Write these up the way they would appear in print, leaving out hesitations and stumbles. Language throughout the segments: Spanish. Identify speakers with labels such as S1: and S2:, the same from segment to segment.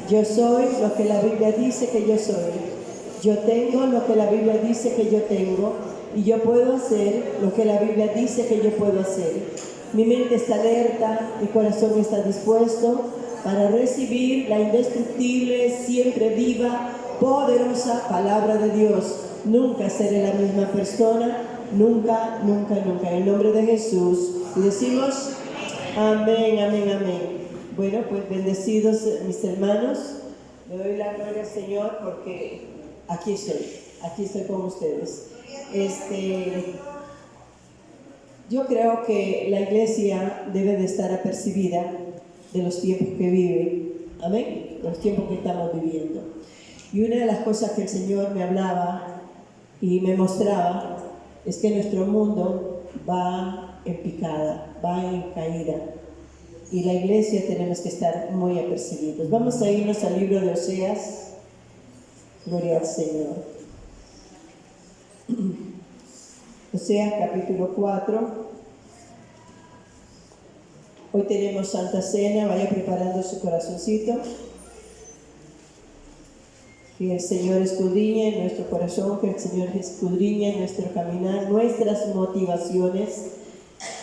S1: Yo soy lo que la Biblia dice que yo soy. Yo tengo lo que la Biblia dice que yo tengo. Y yo puedo hacer lo que la Biblia dice que yo puedo hacer. Mi mente está alerta, mi corazón está dispuesto para recibir la indestructible, siempre viva, poderosa palabra de Dios. Nunca seré la misma persona, nunca, nunca, nunca. En el nombre de Jesús. Y decimos, amén, amén, amén. Bueno, pues bendecidos mis hermanos. Le doy la gloria al Señor porque aquí estoy con ustedes. Yo creo que la iglesia debe de estar apercibida de los tiempos que vive, amén, de los tiempos que estamos viviendo. Y una de las cosas que el Señor me hablaba y me mostraba es que nuestro mundo va en picada, va en caída. Y la iglesia tenemos que estar muy apercibidos. Vamos a irnos al libro de Oseas. Gloria al Señor. Oseas capítulo 4. Hoy tenemos Santa Cena, vaya preparando su corazoncito. Que el Señor escudriñe nuestro corazón, que el Señor escudriñe nuestro caminar, nuestras motivaciones,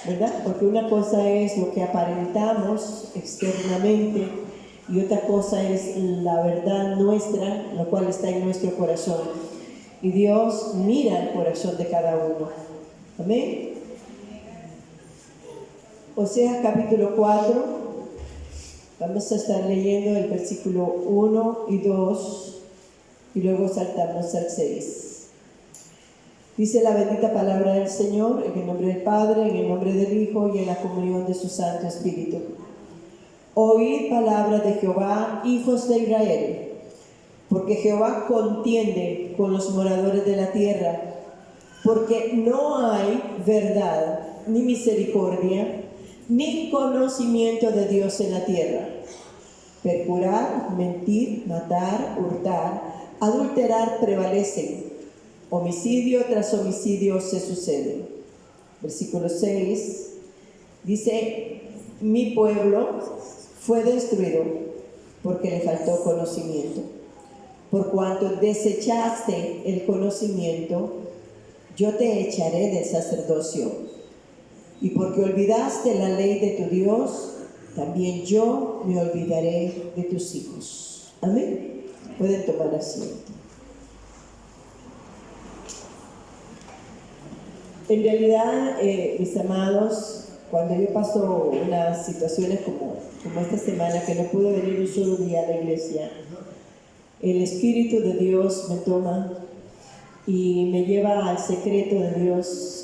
S1: ¿verdad? Porque una cosa es lo que aparentamos externamente y otra cosa es la verdad nuestra, lo cual está en nuestro corazón. Y Dios mira el corazón de cada uno. Amén. Oseas capítulo 4, vamos a estar leyendo el versículo 1 y 2 y luego saltamos al 6. Dice la bendita palabra del Señor, en el nombre del Padre, en el nombre del Hijo y en la comunión de su Santo Espíritu. Oíd palabra de Jehová, hijos de Israel, porque Jehová contiende con los moradores de la tierra, porque no hay verdad, ni misericordia, ni conocimiento de Dios en la tierra. Perjurar, mentir, matar, hurtar, adulterar prevalecen. Homicidio tras homicidio se sucede. Versículo 6 dice: mi pueblo fue destruido porque le faltó conocimiento. Por cuanto desechaste el conocimiento, yo te echaré del sacerdocio. Y porque olvidaste la ley de tu Dios, también yo me olvidaré de tus hijos. Amén. Pueden tomar asiento. En realidad, mis amados, cuando yo paso unas situaciones como esta semana, que no pude venir un solo día a la iglesia, el Espíritu de Dios me toma y me lleva al secreto de Dios.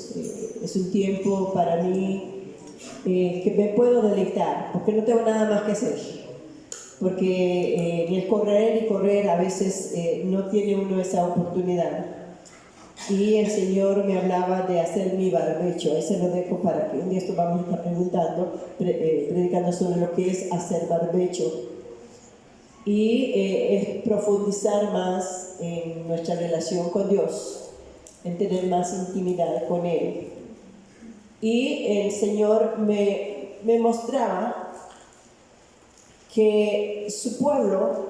S1: Es un tiempo para mí que me puedo deleitar, porque no tengo nada más que hacer. Porque en el correr y correr a veces no tiene uno esa oportunidad. Y el Señor me hablaba de hacer mi barbecho. Ese lo dejo para que un día esto vamos a estar predicando sobre lo que es hacer barbecho. Y es profundizar más en nuestra relación con Dios, en tener más intimidad con Él. Y el Señor me mostraba que su pueblo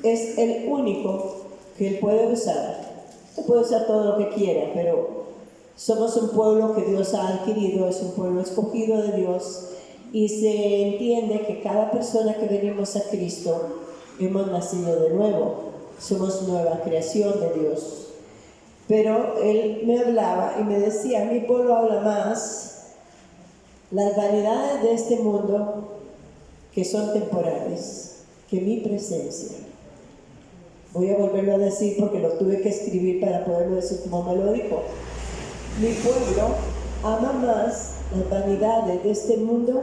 S1: es el único que Él puede usar. Él puede usar todo lo que quiera, pero somos un pueblo que Dios ha adquirido, es un pueblo escogido de Dios. Y se entiende que cada persona que venimos a Cristo hemos nacido de nuevo, somos nueva creación de Dios. Pero Él me hablaba y me decía: mi pueblo habla más las vanidades de este mundo, que son temporales, que mi presencia. Voy a volverlo a decir porque lo tuve que escribir para poderlo decir como me lo dijo. Mi pueblo ama más las vanidades de este mundo,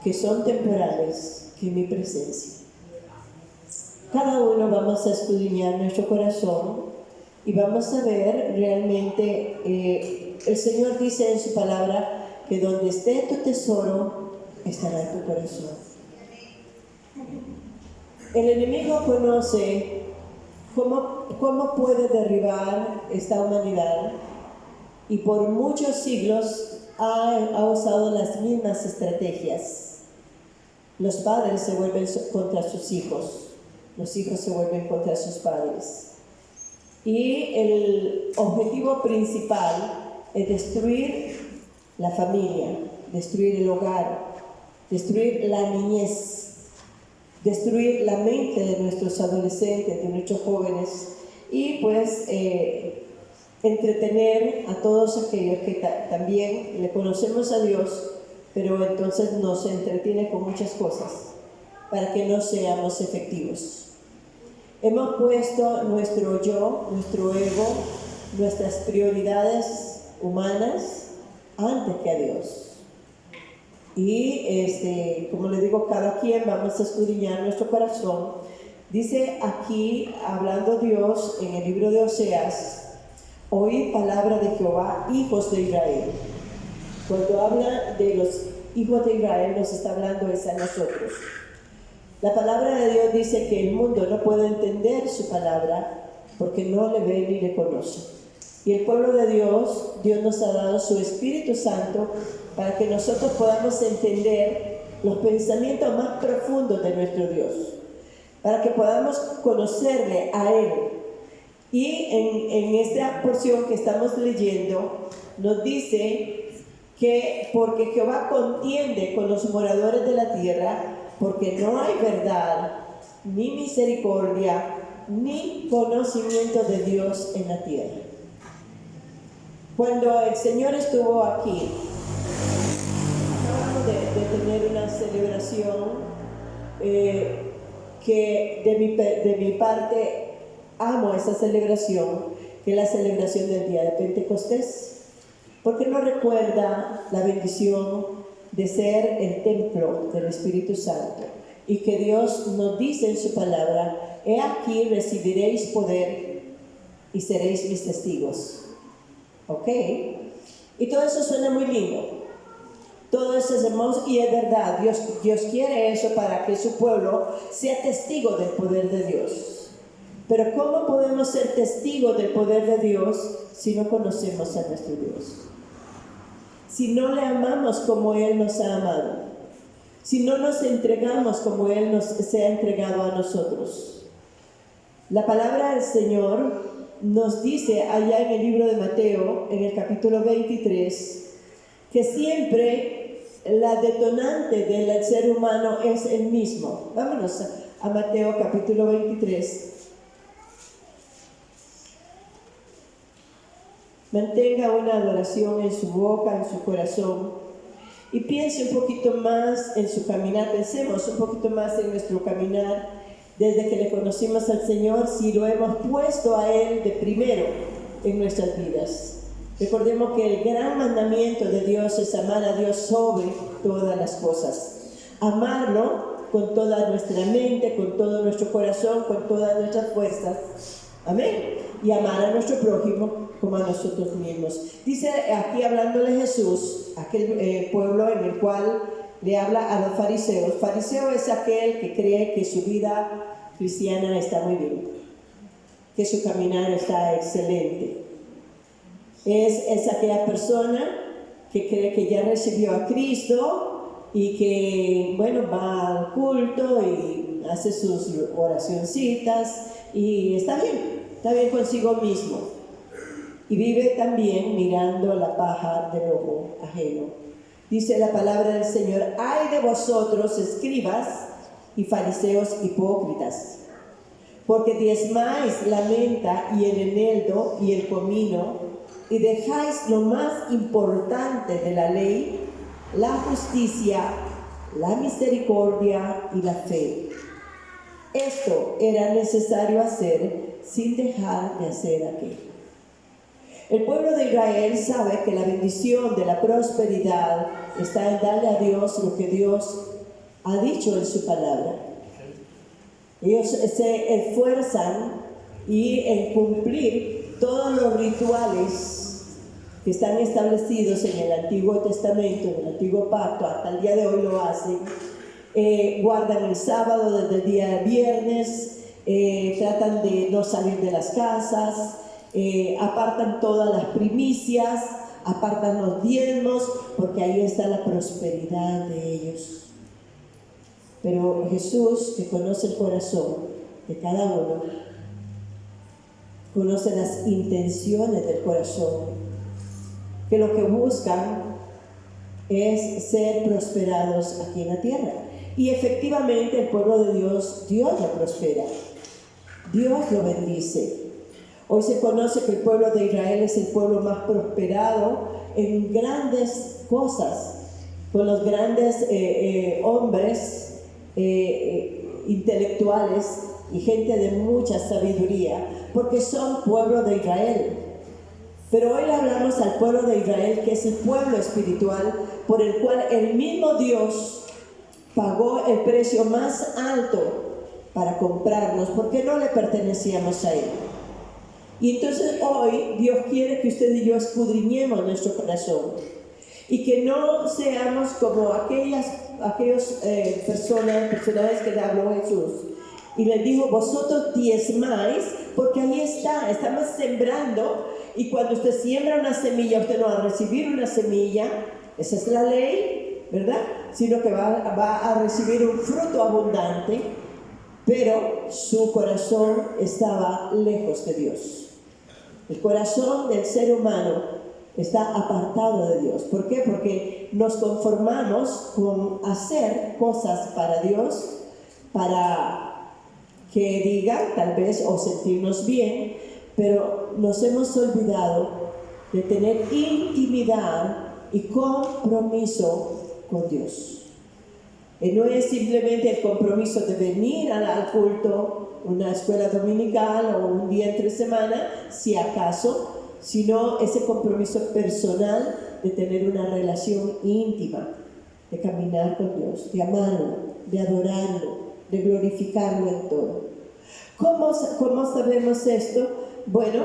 S1: que son temporales, que mi presencia. Cada uno vamos a escudriñar nuestro corazón y vamos a ver realmente, el Señor dice en su palabra que donde esté tu tesoro, estará tu corazón. El enemigo conoce cómo puede derribar esta humanidad, y por muchos siglos ha usado las mismas estrategias. Los padres se vuelven contra sus hijos, los hijos se vuelven contra sus padres. Y el objetivo principal es destruir la familia, destruir el hogar, destruir la niñez, destruir la mente de nuestros adolescentes, de nuestros jóvenes, y pues entretener a todos aquellos que también le conocemos a Dios, pero entonces nos entretiene con muchas cosas para que no seamos efectivos. Hemos puesto nuestro yo, nuestro ego, nuestras prioridades humanas antes que a Dios. Y como le digo, cada quien vamos a escudriñar nuestro corazón. Dice aquí, hablando Dios en el libro de Oseas: oíd palabra de Jehová, hijos de Israel. Cuando habla de los hijos de Israel, nos está hablando es a nosotros. La palabra de Dios dice que el mundo no puede entender su palabra porque no le ve ni le conoce. Y el pueblo de Dios, Dios nos ha dado su Espíritu Santo para que nosotros podamos entender los pensamientos más profundos de nuestro Dios, para que podamos conocerle a Él. Y en esta porción que estamos leyendo, nos dice que porque Jehová contiende con los moradores de la tierra, porque no hay verdad, ni misericordia, ni conocimiento de Dios en la tierra. Cuando el Señor estuvo aquí, acabamos de tener una celebración que de mi parte amo esa celebración, que es la celebración del día de Pentecostés, porque nos recuerda la bendición de ser el templo del Espíritu Santo, y que Dios nos dice en su palabra: he aquí recibiréis poder y seréis mis testigos. ¿Ok? Y todo eso suena muy lindo, todo eso es hermoso y es verdad. Dios quiere eso para que su pueblo sea testigo del poder de Dios. Pero ¿cómo podemos ser testigos del poder de Dios si no conocemos a nuestro Dios? Si no le amamos como Él nos ha amado, si no nos entregamos como Él se ha entregado a nosotros. La palabra del Señor nos dice allá en el libro de Mateo, en el capítulo 23, que siempre la detonante del ser humano es el mismo. Vámonos a Mateo capítulo 23. Mantenga una adoración en su boca, en su corazón, y piense un poquito más en su caminar. Pensemos un poquito más en nuestro caminar desde que le conocimos al Señor, si lo hemos puesto a Él de primero en nuestras vidas. Recordemos que el gran mandamiento de Dios es amar a Dios sobre todas las cosas. Amarlo con toda nuestra mente, con todo nuestro corazón, con todas nuestras fuerzas. Amén. Y amar a nuestro prójimo como a nosotros mismos. Dice aquí, hablándole Jesús, aquel pueblo en el cual le habla a los fariseos. Fariseo es aquel que cree que su vida cristiana está muy bien, que su caminar está excelente. Es aquella persona que cree que ya recibió a Cristo y que, bueno, va al culto y hace sus oracioncitas y está bien consigo mismo. Y vive también mirando la paja del ojo ajeno. Dice la palabra del Señor: ay de vosotros, escribas y fariseos hipócritas, porque diezmáis la menta y el eneldo y el comino, y dejáis lo más importante de la ley, la justicia, la misericordia y la fe. Esto era necesario hacer sin dejar de hacer aquello. El pueblo de Israel sabe que la bendición de la prosperidad está en darle a Dios lo que Dios ha dicho en su palabra. Ellos se esfuerzan en cumplir todos los rituales que están establecidos en el Antiguo Testamento, en el Antiguo Pacto. Hasta el día de hoy lo hacen. Guardan el sábado desde el día viernes, tratan de no salir de las casas, apartan todas las primicias, apartan los diezmos, porque ahí está la prosperidad de ellos. Pero Jesús, que conoce el corazón de cada uno, conoce las intenciones del corazón, que lo que buscan es ser prosperados aquí en la tierra. Y efectivamente el pueblo de Dios, Dios lo prospera, Dios lo bendice. Hoy se conoce que el pueblo de Israel es el pueblo más prosperado en grandes cosas, con los grandes hombres intelectuales y gente de mucha sabiduría, porque son pueblo de Israel. Pero hoy le hablamos al pueblo de Israel, que es el pueblo espiritual, por el cual el mismo Dios pagó el precio más alto para comprarnos, porque no le pertenecíamos a Él. Y entonces hoy Dios quiere que usted y yo escudriñemos nuestro corazón y que no seamos como aquellos personajes que le habló Jesús y les dijo: vosotros diezmáis, porque ahí estamos sembrando, y cuando usted siembra una semilla, usted no va a recibir una semilla, esa es la ley, ¿verdad? Sino que va a recibir un fruto abundante, pero su corazón estaba lejos de Dios. El corazón del ser humano está apartado de Dios. ¿Por qué? Porque nos conformamos con hacer cosas para Dios, para que digan tal vez o sentirnos bien, pero nos hemos olvidado de tener intimidad y compromiso con Dios. No es simplemente el compromiso de venir al culto, una escuela dominical o un día entre semana, si acaso, sino ese compromiso personal de tener una relación íntima, de caminar con Dios, de amarlo, de adorarlo, de glorificarlo en todo. ¿Cómo sabemos esto? Bueno,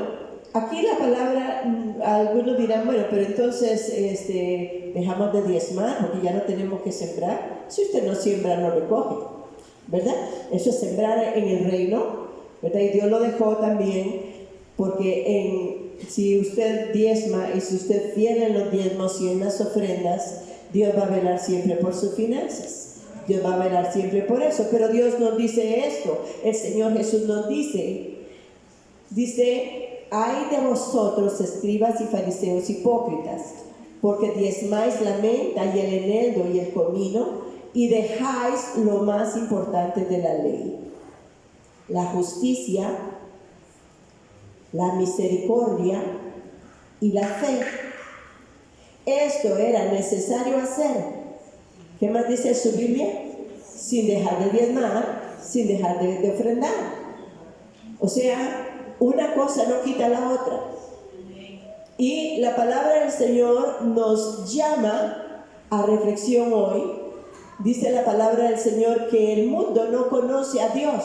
S1: aquí la palabra, algunos dirán: bueno, pero entonces dejamos de diezmar porque ya no tenemos que sembrar. Si usted no siembra, no recoge, ¿verdad? Eso es sembrar en el reino, ¿verdad? Y Dios lo dejó también, porque si usted diezma y si usted es fiel en los diezmos y en las ofrendas, Dios va a velar siempre por sus finanzas. Dios va a velar siempre por eso. Pero Dios nos dice esto, el Señor Jesús nos dice: ay de vosotros, escribas y fariseos hipócritas, porque diezmáis la menta y el eneldo y el comino, y dejáis lo más importante de la ley, la justicia, la misericordia y la fe. Esto era necesario hacer. ¿Qué más dice su Biblia? Sin dejar de diezmar, sin dejar de ofrendar. O sea, una cosa no quita la otra. Y la palabra del Señor nos llama a reflexión hoy. Dice la palabra del Señor que el mundo no conoce a Dios,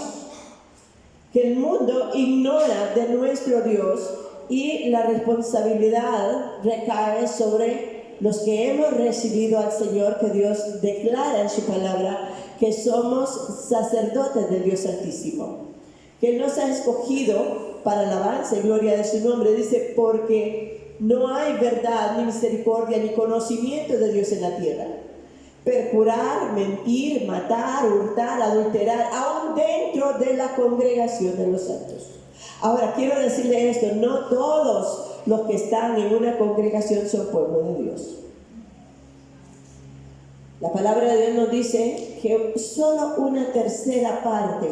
S1: que el mundo ignora de nuestro Dios, y la responsabilidad recae sobre los que hemos recibido al Señor, que Dios declara en su palabra que somos sacerdotes del Dios Altísimo, que Él nos ha escogido para alabanza y gloria de su nombre. Dice: porque no hay verdad, ni misericordia, ni conocimiento de Dios en la tierra. Perjurar, mentir, matar, hurtar, adulterar, aún dentro de la congregación de los santos. Ahora, quiero decirle esto: no todos los que están en una congregación son pueblo de Dios. La palabra de Dios nos dice que solo una tercera parte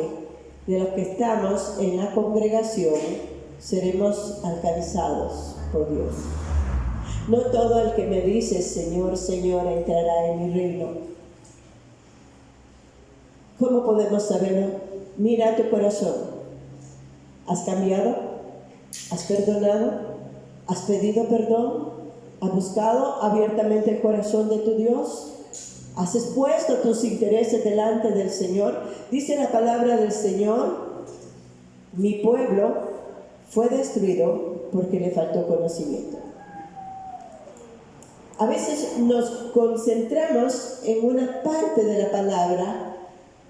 S1: de los que estamos en la congregación seremos alcanzados por Dios. No todo el que me dice Señor, Señor entrará en mi reino. ¿Cómo podemos saberlo? Mira tu corazón. ¿Has cambiado? ¿Has perdonado? ¿Has pedido perdón? ¿Has buscado abiertamente el corazón de tu Dios? ¿Has expuesto tus intereses delante del Señor? Dice la palabra del Señor: mi pueblo fue destruido porque le faltó conocimiento. A veces nos concentramos en una parte de la palabra,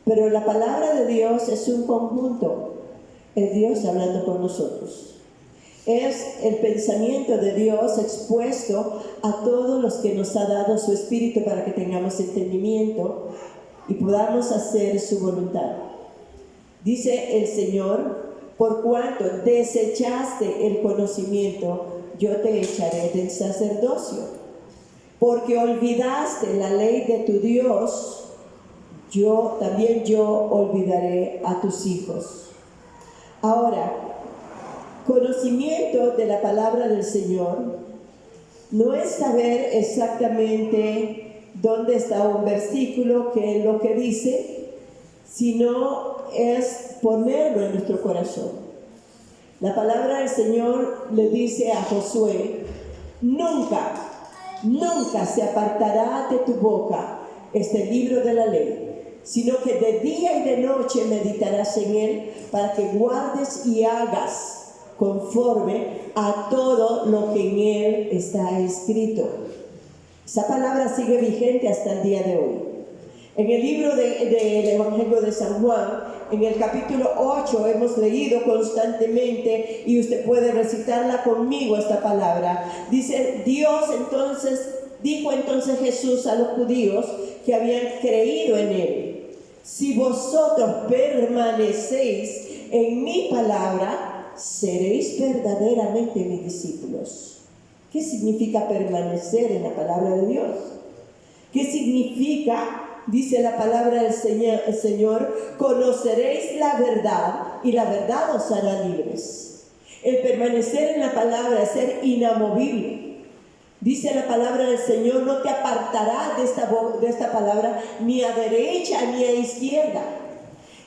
S1: pero la palabra de Dios es un conjunto. Es Dios hablando con nosotros. Es el pensamiento de Dios expuesto a todos los que nos ha dado su Espíritu para que tengamos entendimiento. y podamos hacer su voluntad. Dice el Señor: por cuanto desechaste el conocimiento, yo te echaré del sacerdocio. Porque olvidaste la ley de tu Dios, yo olvidaré a tus hijos. Ahora, conocimiento de la palabra del Señor no es saber exactamente dónde está un versículo, qué es lo que dice, sino es ponerlo en nuestro corazón. La palabra del Señor le dice a Josué: nunca se apartará de tu boca este libro de la ley, sino que de día y de noche meditarás en él, para que guardes y hagas conforme a todo lo que en él está escrito. Esa palabra sigue vigente hasta el día de hoy. En el libro del Evangelio de San Juan, en el capítulo 8, hemos leído constantemente, y usted puede recitarla conmigo esta palabra. Dice: dijo entonces Jesús a los judíos que habían creído en él: si vosotros permanecéis en mi palabra, seréis verdaderamente mis discípulos. ¿Qué significa permanecer en la palabra de Dios? ¿Qué significa? Dice la palabra del Señor: conoceréis la verdad y la verdad os hará libres. El permanecer en la palabra es ser inamovible. Dice la palabra del Señor: no te apartarás de esta palabra ni a derecha ni a izquierda.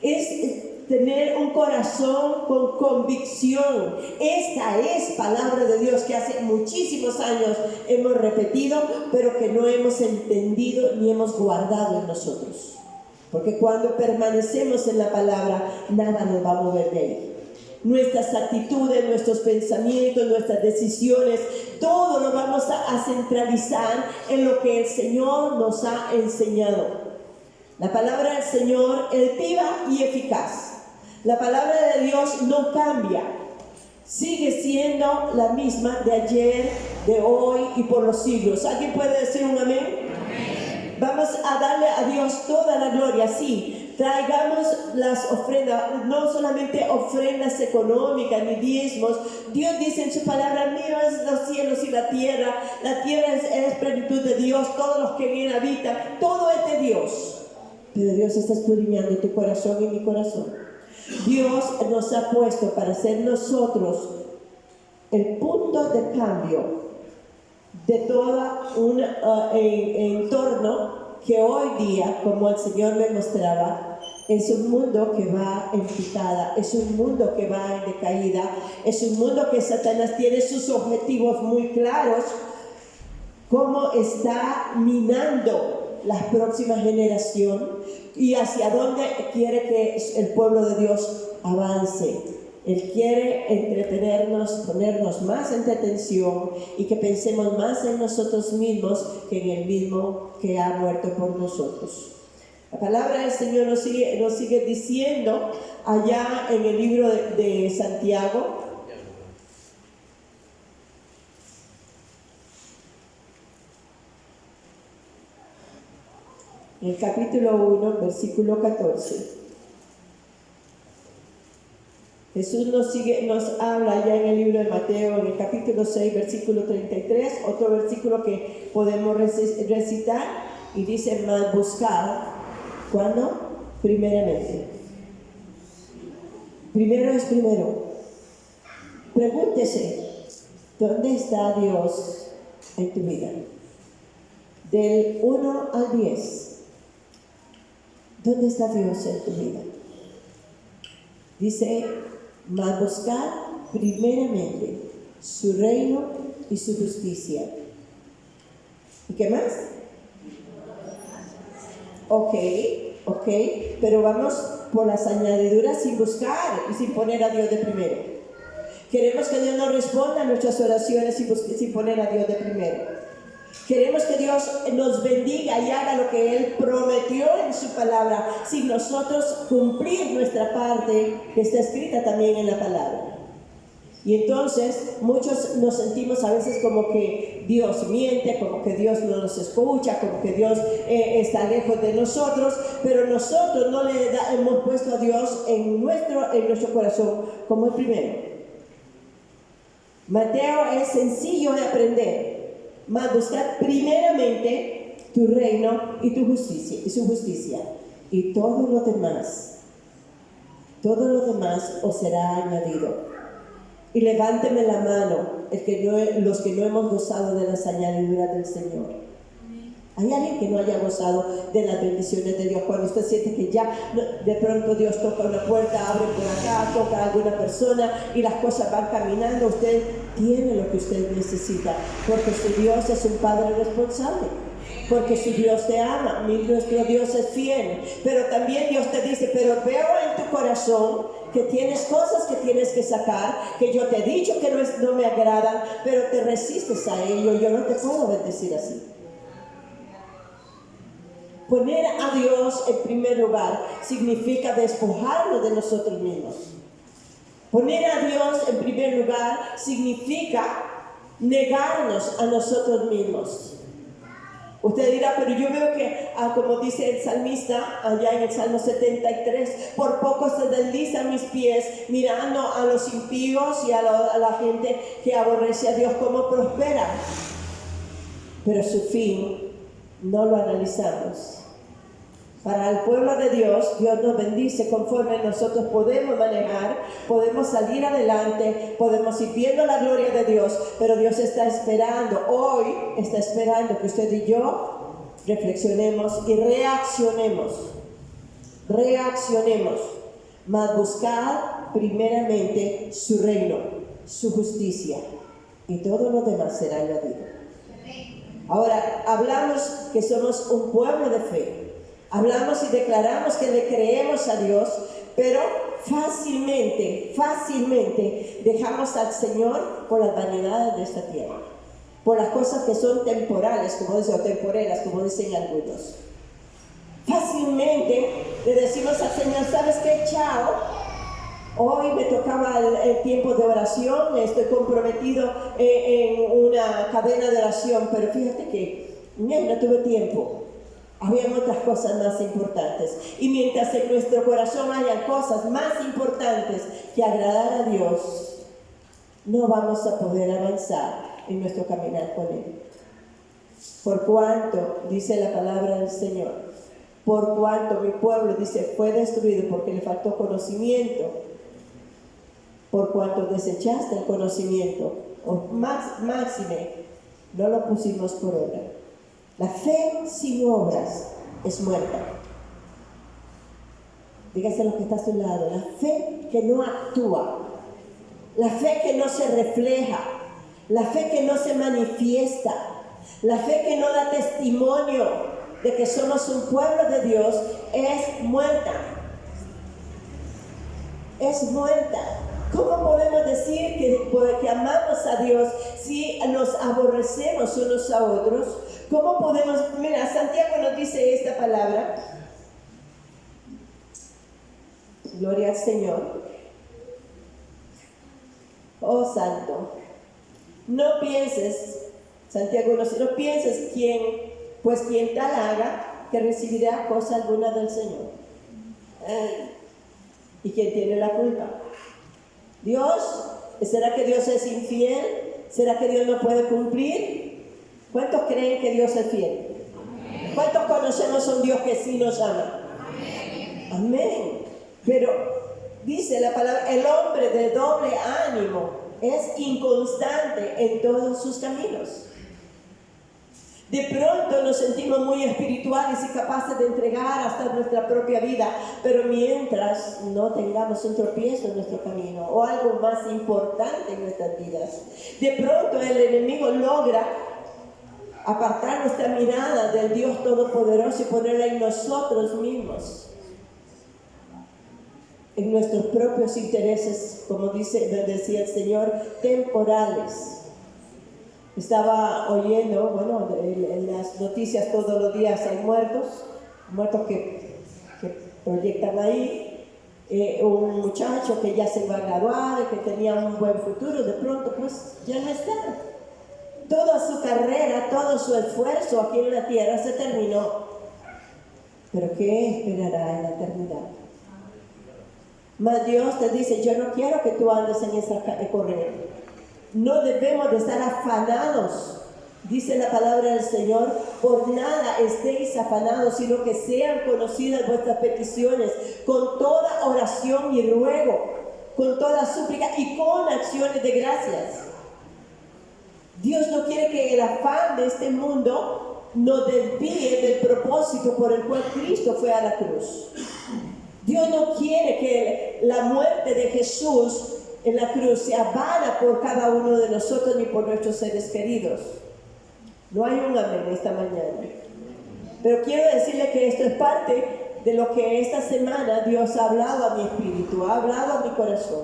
S1: Es tener un corazón con convicción. Esta es palabra de Dios que hace muchísimos años hemos repetido, pero que no hemos entendido ni hemos guardado en nosotros. Porque cuando permanecemos en la palabra, nada nos va a mover de ahí. Nuestras actitudes, nuestros pensamientos, nuestras decisiones, todo lo vamos a centralizar en lo que el Señor nos ha enseñado. La palabra del Señor es viva y eficaz. La palabra de Dios no cambia. Sigue siendo la misma de ayer, de hoy y por los siglos. ¿Alguien puede decir un amén? Amén. Vamos a darle a Dios toda la gloria. Sí, traigamos las ofrendas, no solamente ofrendas económicas ni diezmos. Dios dice en su palabra: mío es los cielos y la tierra. La tierra es plenitud de Dios, todos los que en él habitan, todo es de Dios. Pero Dios está escudriñando tu corazón y mi corazón. Dios nos ha puesto para ser nosotros el punto de cambio de todo un entorno que hoy día, como el Señor me mostraba, es un mundo que va en picada, es un mundo que va en decaída, es un mundo que Satanás tiene sus objetivos muy claros, cómo está minando la próxima generación y hacia dónde quiere que el pueblo de Dios avance. Él quiere entretenernos, ponernos más entretención y que pensemos más en nosotros mismos que en el mismo que ha muerto por nosotros. La palabra del Señor nos sigue diciendo allá en el libro de Santiago. En el capítulo 1, versículo 14. Jesús nos habla ya en el libro de Mateo, en el capítulo 6, versículo 33, otro versículo que podemos recitar, y dice: mas buscad, ¿cuándo? Primeramente. Primero es primero. Pregúntese: ¿dónde está Dios en tu vida? Del 1 al 10. ¿Dónde está Dios en tu vida? Dice: mas buscar primeramente su reino y su justicia. ¿Y qué más? Ok, pero vamos por las añadiduras sin buscar y sin poner a Dios de primero. Queremos que Dios nos responda a nuestras oraciones sin poner a Dios de primero. Queremos que Dios nos bendiga y haga lo que Él prometió en su palabra, sin nosotros cumplir nuestra parte que está escrita también en la palabra. Y entonces muchos nos sentimos a veces como que Dios miente, como que Dios no nos escucha, como que Dios está lejos de nosotros, pero nosotros no le hemos puesto a Dios en nuestro corazón como el primero. Mateo es sencillo de aprender, mas buscar primeramente tu reino y tu justicia, y su justicia, y todo lo demás os será añadido. Y levánteme la mano los que no hemos gozado de las añadiduras del Señor. ¿Hay alguien que no haya gozado de las bendiciones de Dios? Cuando usted siente que ya de pronto Dios toca una puerta, abre por acá, toca a alguna persona y las cosas van caminando, usted tiene lo que usted necesita, porque su Dios es un Padre responsable, porque su Dios te ama, nuestro Dios es fiel, pero también Dios te dice, pero veo en tu corazón que tienes cosas que tienes que sacar, que yo te he dicho que no me agradan, pero te resistes a ello, yo no te puedo bendecir así. Poner a Dios en primer lugar significa despojarnos de nosotros mismos. Poner a Dios en primer lugar significa negarnos a nosotros mismos. Usted dirá, pero yo veo que, como dice el salmista allá en el Salmo 73, por poco se deslizan mis pies mirando a los impíos y a la gente que aborrece a Dios, cómo prosperan. Pero su fin no lo analizamos. Para el pueblo de Dios, Dios nos bendice conforme nosotros podemos manejar, podemos salir adelante, podemos ir viendo la gloria de Dios, pero Dios está esperando, hoy está esperando que usted y yo reflexionemos y reaccionemos, mas buscar primeramente su reino, su justicia, y todo lo demás será añadido. Ahora, hablamos que somos un pueblo de fe. Hablamos y declaramos que le creemos a Dios, pero fácilmente dejamos al Señor por las vanidades de esta tierra, por las cosas que son temporales, como dicen, o temporeras, como dicen algunos. Fácilmente le decimos al Señor, ¿sabes qué? Chao. Hoy me tocaba el tiempo de oración, estoy comprometido en una cadena de oración, pero fíjate que no tuve tiempo. Habían otras cosas más importantes. Y mientras en nuestro corazón haya cosas más importantes que agradar a Dios, no vamos a poder avanzar en nuestro caminar con Él. Por cuanto, dice la palabra del Señor, por cuanto mi pueblo, dice, fue destruido porque le faltó conocimiento, por cuanto desechaste el conocimiento, o máxime, no lo pusimos por obra. La fe sin obras es muerta. Dígase lo que está a su lado. La fe que no actúa, la fe que no se refleja, la fe que no se manifiesta, la fe que no da testimonio de que somos un pueblo de Dios, es muerta. Es muerta. ¿Cómo podemos decir que amamos a Dios si nos aborrecemos unos a otros? ¿Cómo podemos? Mira, Santiago nos dice esta palabra. Gloria al Señor. Oh Santo, no pienses, Santiago no pienses quien tal haga, que recibirá cosa alguna del Señor. ¿Y quién tiene la culpa? Dios. ¿Será que Dios es infiel? ¿Será que Dios no puede cumplir? ¿Cuántos creen que Dios es fiel? Amén. ¿Cuántos conocemos a un Dios que sí nos ama? Amén. Amén. Pero dice la palabra, el hombre de doble ánimo es inconstante en todos sus caminos. De pronto nos sentimos muy espirituales y capaces de entregar hasta nuestra propia vida, pero mientras no tengamos un tropiezo en nuestro camino o algo más importante en nuestras vidas, de pronto el enemigo logra apartar nuestra mirada del Dios Todopoderoso y ponerla en nosotros mismos, en nuestros propios intereses, como decía el Señor, temporales. Estaba oyendo, bueno, en las noticias todos los días hay muertos que proyectan ahí, un muchacho que ya se iba a graduar, que tenía un buen futuro, de pronto pues ya no está. Toda su carrera, todo su esfuerzo aquí en la tierra se terminó. Pero ¿qué esperará en la eternidad? Mas Dios te dice, yo no quiero que tú andes en esa correr. No debemos de estar afanados. Dice la palabra del Señor, por nada estéis afanados, sino que sean conocidas vuestras peticiones con toda oración y ruego, con toda súplica y con acciones de gracias. Dios no quiere que el afán de este mundo nos desvíe del propósito por el cual Cristo fue a la cruz. Dios no quiere que la muerte de Jesús en la cruz sea vana por cada uno de nosotros ni por nuestros seres queridos. No hay un amén esta mañana. Pero quiero decirle que esto es parte de lo que esta semana Dios ha hablado a mi espíritu, ha hablado a mi corazón.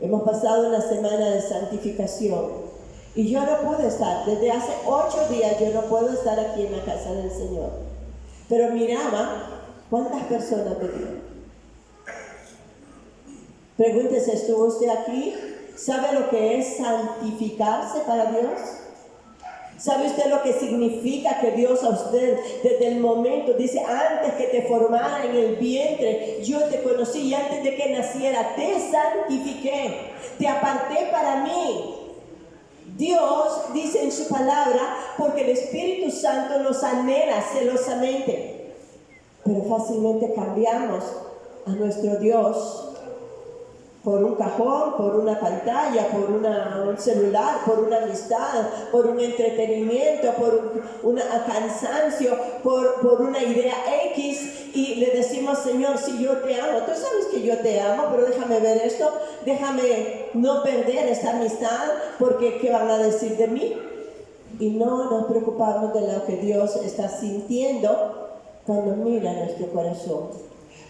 S1: Hemos pasado una semana de santificación. Y yo no pude estar, desde hace 8 días yo no puedo estar aquí en la casa del Señor. Pero miraba cuántas personas venían. Pregúntese, ¿estuvo usted aquí? ¿Sabe lo que es santificarse para Dios? ¿Sabe usted lo que significa que Dios a usted desde el momento, dice, antes que te formara en el vientre, yo te conocí y antes de que naciera, te santifiqué, te aparté para mí? Dios dice en su palabra, porque el Espíritu Santo nos anhela celosamente, pero fácilmente cambiamos a nuestro Dios por un cajón, por una pantalla, por un celular, por una amistad, por un entretenimiento, por un cansancio, por una idea X, y le decimos, Señor, si yo te amo, tú sabes que yo te amo, pero déjame ver esto, déjame no perder esta amistad, porque ¿qué van a decir de mí? Y no nos preocupamos de lo que Dios está sintiendo cuando mira nuestro corazón,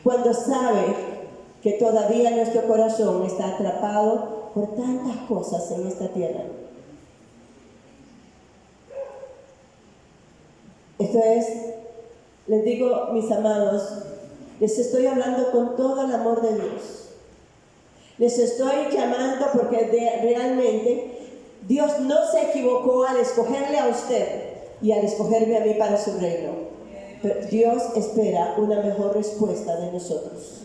S1: cuando sabe que todavía nuestro corazón está atrapado por tantas cosas en esta tierra. Esto es, les digo, mis amados, les estoy hablando con todo el amor de Dios. Les estoy llamando porque realmente Dios no se equivocó al escogerle a usted y al escogerme a mí para su reino. Pero Dios espera una mejor respuesta de nosotros.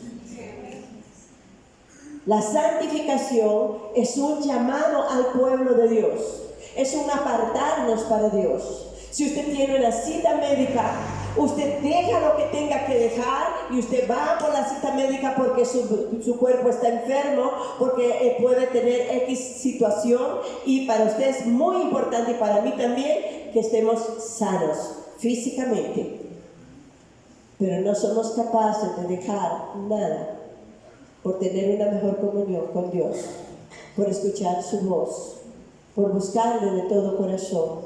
S1: La santificación es un llamado al pueblo de Dios, es un apartarnos para Dios. Si usted tiene una cita médica, usted deja lo que tenga que dejar y usted va por la cita médica porque su cuerpo está enfermo, porque puede tener X situación, y para usted es muy importante, y para mí también, que estemos sanos físicamente. Pero no somos capaces de dejar nada por tener una mejor comunión con Dios, por escuchar su voz, por buscarle de todo corazón,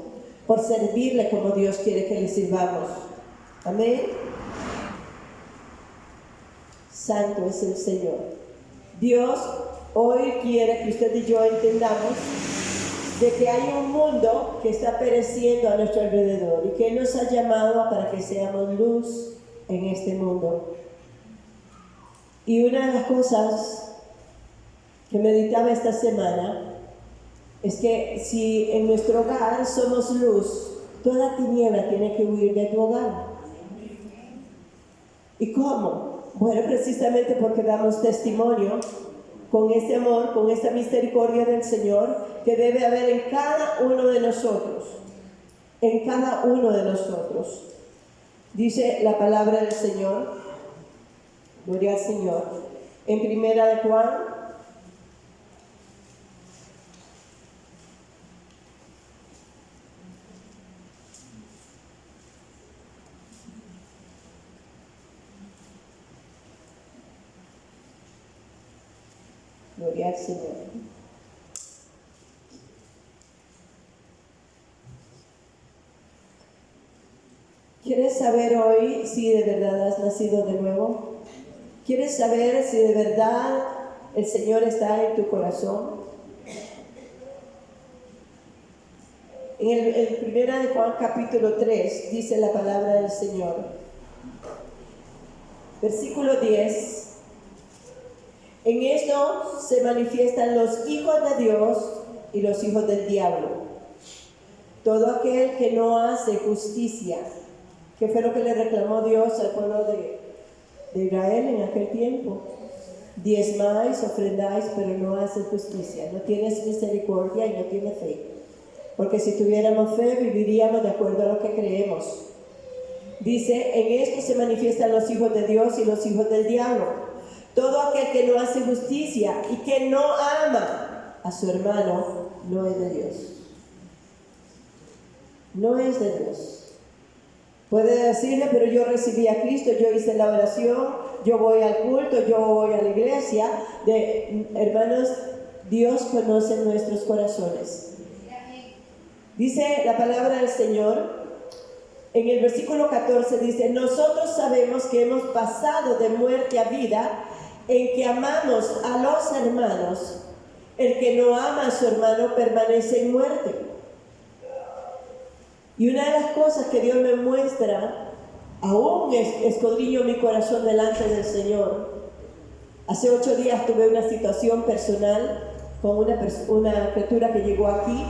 S1: por servirle como Dios quiere que le sirvamos. Amén. Santo es el Señor. Dios hoy quiere que usted y yo entendamos de que hay un mundo que está pereciendo a nuestro alrededor y que Él nos ha llamado para que seamos luz en este mundo. Y una de las cosas que meditaba esta semana es que si en nuestro hogar somos luz, toda tiniebla tiene que huir de tu hogar. ¿Y cómo? Bueno, precisamente porque damos testimonio con este amor, con esta misericordia del Señor que debe haber en cada uno de nosotros. En cada uno de nosotros. Dice la palabra del Señor. Gloria al Señor. En Primera de Juan, gloria al Señor. ¿Quieres saber hoy si de verdad has nacido de nuevo? ¿Quieres saber si de verdad el Señor está en tu corazón? En el Primera de Juan capítulo 3 dice la palabra del Señor. Versículo 10. En esto se manifiestan los hijos de Dios y los hijos del diablo. Todo aquel que no hace justicia, que fue lo que le reclamó Dios al pueblo de Israel en aquel tiempo. Diezmáis, ofrendáis, pero no haces justicia, no tienes misericordia y no tienes fe. Porque si tuviéramos fe, viviríamos de acuerdo a lo que creemos. Dice, en esto se manifiestan los hijos de Dios y los hijos del diablo. Todo aquel que no hace justicia y que no ama a su hermano, no es de Dios. No es de Dios. Puede decirle, pero yo recibí a Cristo, yo hice la oración, yo voy al culto, yo voy a la iglesia. Hermanos, Dios conoce nuestros corazones. Dice la palabra del Señor, en el versículo 14 dice, nosotros sabemos que hemos pasado de muerte a vida, en que amamos a los hermanos. El que no ama a su hermano permanece en muerte. Y una de las cosas que Dios me muestra, aún escudriño mi corazón delante del Señor. Hace 8 días tuve una situación personal con una criatura que llegó aquí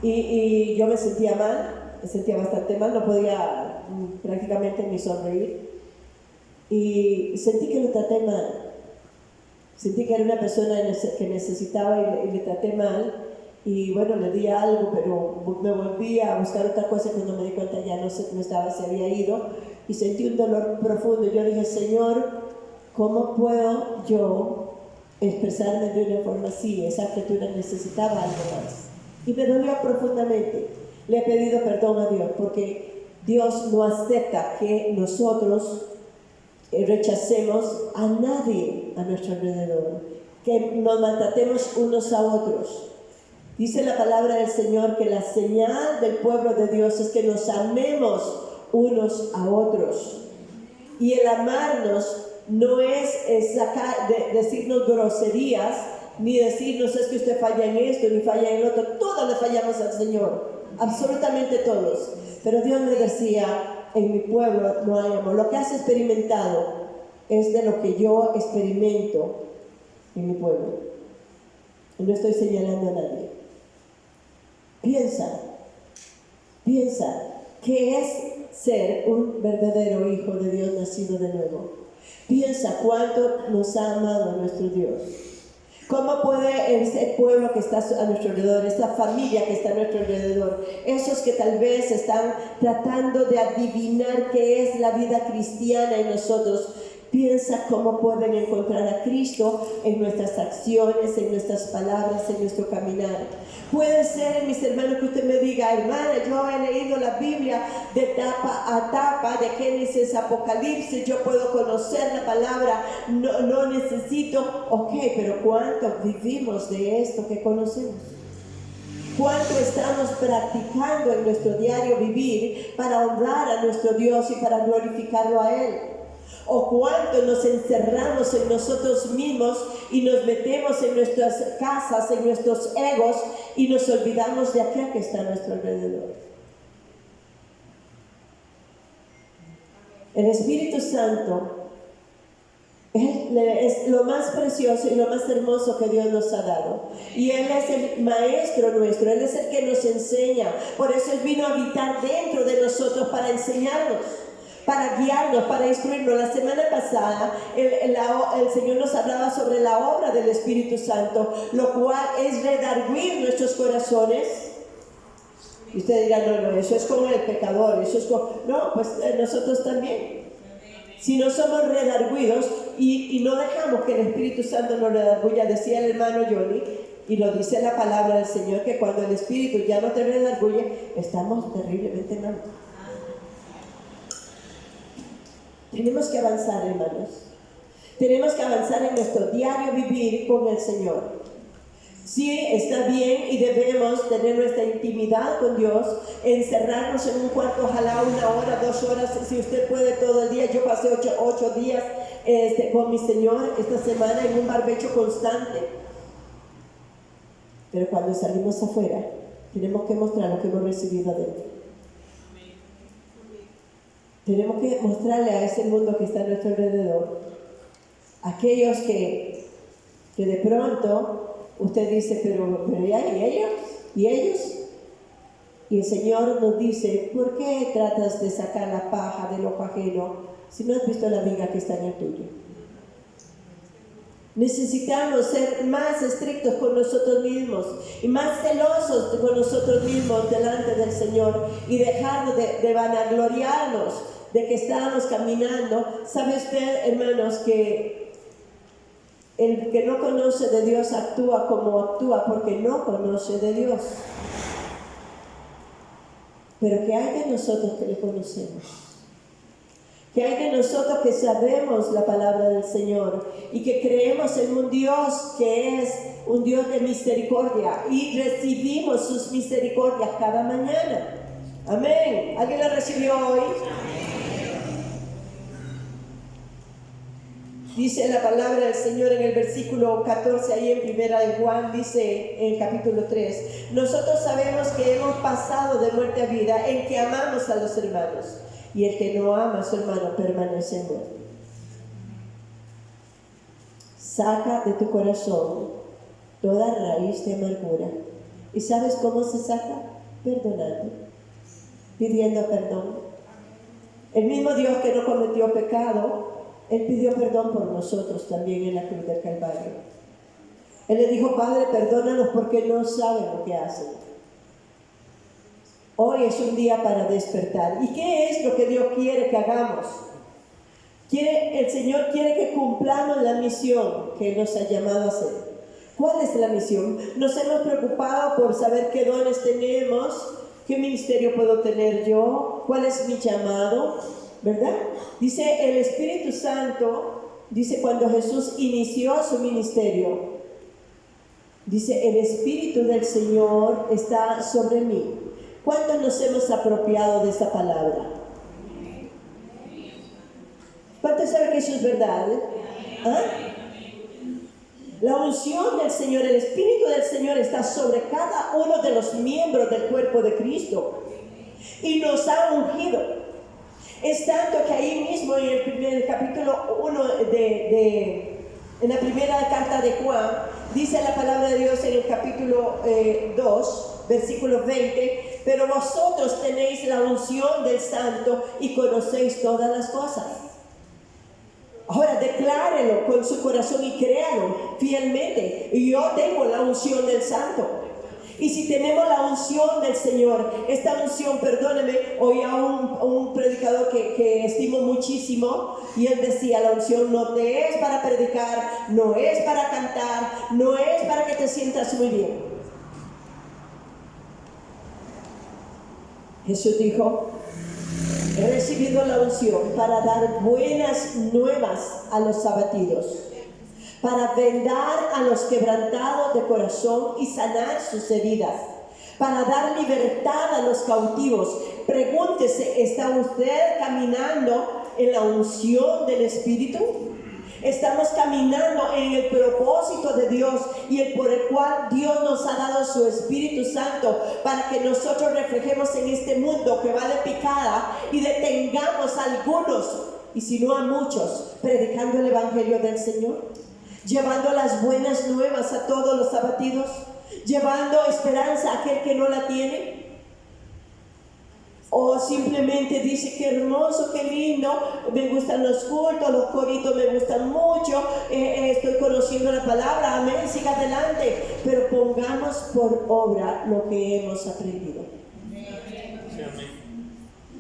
S1: y yo me sentía mal, me sentía bastante mal, no podía prácticamente ni sonreír. Y sentí que lo traté mal. Sentí que era una persona que necesitaba y le traté mal. Y bueno, le di algo, pero me volví a buscar otra cosa y cuando me di cuenta ya no estaba, se había ido. Y sentí un dolor profundo. Yo dije, Señor, ¿cómo puedo yo expresarme de una forma así? Esa criatura necesitaba algo más. Y me dolió profundamente. Le he pedido perdón a Dios porque Dios no acepta que nosotros rechacemos a nadie a nuestro alrededor, que nos maltratemos unos a otros. Dice la palabra del Señor que la señal del pueblo de Dios es que nos amemos unos a otros. Y el amarnos no es decirnos groserías, ni decirnos es que usted falla en esto, ni falla en lo otro. Todos le fallamos al Señor, absolutamente todos. Pero Dios me decía, en mi pueblo no hay amor. Lo que has experimentado es de lo que yo experimento en mi pueblo. No estoy señalando a nadie. Piensa, ¿qué es ser un verdadero hijo de Dios nacido de nuevo? Piensa cuánto nos ha amado nuestro Dios. ¿Cómo puede ese pueblo que está a nuestro alrededor, esa familia que está a nuestro alrededor, esos que tal vez están tratando de adivinar qué es la vida cristiana en nosotros? Piensa cómo pueden encontrar a Cristo en nuestras acciones, en nuestras palabras, en nuestro caminar. Puede ser, mis hermanos, que usted me diga, hermana, yo he leído la Biblia de tapa a tapa, de Génesis a Apocalipsis, yo puedo conocer la palabra, no necesito. Ok, pero ¿cuánto vivimos de esto que conocemos? ¿Cuánto estamos practicando en nuestro diario vivir para honrar a nuestro Dios y para glorificarlo a Él? ¿O cuánto nos encerramos en nosotros mismos y nos metemos en nuestras casas, en nuestros egos y nos olvidamos de aquel que está a nuestro alrededor? El Espíritu Santo es lo más precioso y lo más hermoso que Dios nos ha dado. Y Él es el maestro nuestro, Él es el que nos enseña. Por eso Él vino a habitar dentro de nosotros para enseñarnos, para guiarnos, para instruirnos. La semana pasada el Señor nos hablaba sobre la obra del Espíritu Santo, lo cual es redarguir nuestros corazones. Y usted dirá, no, eso es con el pecador, eso es con... No, pues nosotros también. Si no somos redarguidos y no dejamos que el Espíritu Santo nos redarguya, decía el hermano Johnny, y lo dice la palabra del Señor, que cuando el Espíritu ya no te redarguye, estamos terriblemente mal. Tenemos que avanzar, hermanos. Tenemos que avanzar en nuestro diario vivir con el Señor. Sí, está bien y debemos tener nuestra intimidad con Dios, encerrarnos en un cuarto, ojalá 1 hora, 2 horas, si usted puede todo el día. Yo pasé 8 días con mi Señor esta semana en un barbecho constante. Pero cuando salimos afuera, tenemos que mostrar lo que hemos recibido adentro. Tenemos que mostrarle a ese mundo que está a nuestro alrededor, aquellos que Que de pronto usted dice, pero ¿y ellos? ¿Y ellos? Y el Señor nos dice, ¿por qué tratas de sacar la paja del ojo ajeno si no has visto la viga que está en el tuyo? Necesitamos ser más estrictos con nosotros mismos y más celosos con nosotros mismos delante del Señor y dejarnos de vanagloriarnos de que estamos caminando. ¿Sabe usted, hermanos, que el que no conoce de Dios actúa como actúa porque no conoce de Dios? Pero ¿qué hay de nosotros que le conocemos? ¿Qué hay de nosotros que sabemos la palabra del Señor y que creemos en un Dios que es un Dios de misericordia y recibimos sus misericordias cada mañana? Amén. ¿Alguien la recibió hoy? Dice la palabra del Señor en el versículo 14, ahí en primera de Juan, dice en el capítulo 3, nosotros sabemos que hemos pasado de muerte a vida en que amamos a los hermanos, y el que no ama a su hermano permanece muerto. Saca de tu corazón toda raíz de amargura. ¿Y sabes cómo se saca? Perdonando, pidiendo perdón. El mismo Dios que no cometió pecado, Él pidió perdón por nosotros también en la cruz del Calvario. Él le dijo, Padre, perdónanos porque no saben lo que hacen. Hoy es un día para despertar. ¿Y qué es lo que Dios quiere que hagamos? El Señor quiere que cumplamos la misión que Él nos ha llamado a hacer. ¿Cuál es la misión? Nos hemos preocupado por saber qué dones tenemos, qué ministerio puedo tener yo, cuál es mi llamado, ¿verdad? Dice el Espíritu Santo, dice cuando Jesús inició su ministerio, dice el Espíritu del Señor está sobre mí. ¿Cuántos nos hemos apropiado de esa palabra? ¿Cuántos saben que eso es verdad? ¿Ah? La unción del Señor, el Espíritu del Señor está sobre cada uno de los miembros del cuerpo de Cristo y nos ha ungido. Es tanto que ahí mismo en el capítulo 1 en la primera carta de Juan, dice la palabra de Dios en el capítulo 2, versículo 20, pero vosotros tenéis la unción del Santo y conocéis todas las cosas. Ahora declárelo con su corazón y créalo fielmente. Y yo tengo la unción del Santo. Y si tenemos la unción del Señor, esta unción, perdóneme, oí a un predicador que estimo muchísimo, y él decía, la unción no te es para predicar, no es para cantar, no es para que te sientas muy bien. Jesús dijo, he recibido la unción para dar buenas nuevas a los abatidos, para vendar a los quebrantados de corazón y sanar sus heridas, para dar libertad a los cautivos. Pregúntese, ¿está usted caminando en la unción del Espíritu? Estamos caminando en el propósito de Dios y el por el cual Dios nos ha dado su Espíritu Santo para que nosotros reflejemos en este mundo que va de picada y detengamos a algunos, y si no a muchos, predicando el Evangelio del Señor, llevando las buenas nuevas a todos los abatidos, llevando esperanza a aquel que no la tiene. O simplemente dice, qué hermoso, qué lindo, me gustan los cultos, los coritos me gustan mucho, estoy conociendo la palabra, amén, siga adelante, pero pongamos por obra lo que hemos aprendido.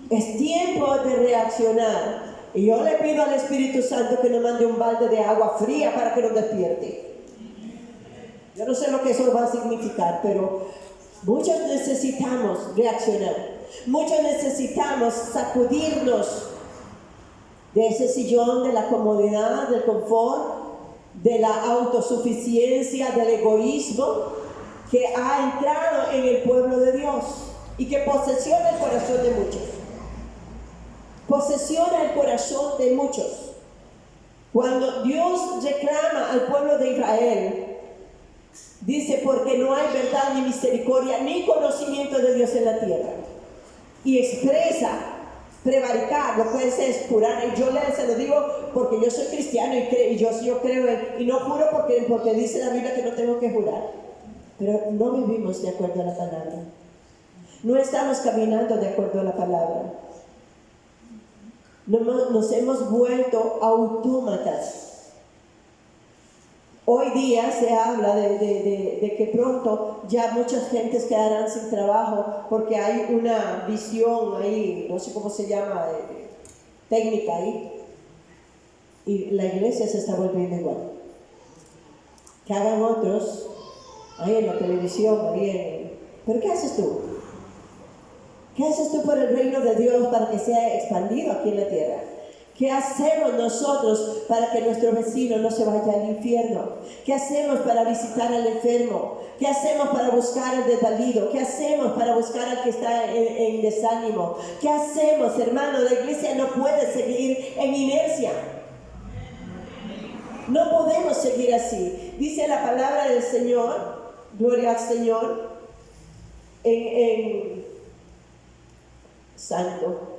S1: Es tiempo de reaccionar. Y yo le pido al Espíritu Santo que nos mande un balde de agua fría para que nos despierte. Yo no sé lo que eso va a significar, pero muchos necesitamos reaccionar. Muchos necesitamos sacudirnos de ese sillón de la comodidad, del confort, de la autosuficiencia, del egoísmo que ha entrado en el pueblo de Dios y que posesiona el corazón de muchos. Posesiona el corazón de muchos. Cuando Dios reclama al pueblo de Israel, dice, porque no hay verdad ni misericordia ni conocimiento de Dios en la tierra. Y expresa prevaricar, no puedes jurar. Y yo se lo digo porque yo soy cristiano y yo creo y no juro porque dice la Biblia que no tengo que jurar. Pero no vivimos de acuerdo a la palabra. No estamos caminando de acuerdo a la palabra. Nos hemos vuelto autómatas. Hoy día se habla de que pronto ya muchas gentes quedarán sin trabajo porque hay una visión ahí, no sé cómo se llama, técnica ahí, y la iglesia se está volviendo igual. Que hagan otros ahí en la televisión, pero ¿qué haces tú? ¿Qué haces tú por el reino de Dios para que sea expandido aquí en la tierra? ¿Qué hacemos nosotros para que nuestro vecino no se vaya al infierno? ¿Qué hacemos para visitar al enfermo? ¿Qué hacemos para buscar al desvalido? ¿Qué hacemos para buscar al que está en desánimo? ¿Qué hacemos, hermano? La iglesia no puede seguir en inercia. No podemos seguir así. Dice la palabra del Señor, gloria al Señor, en Santo.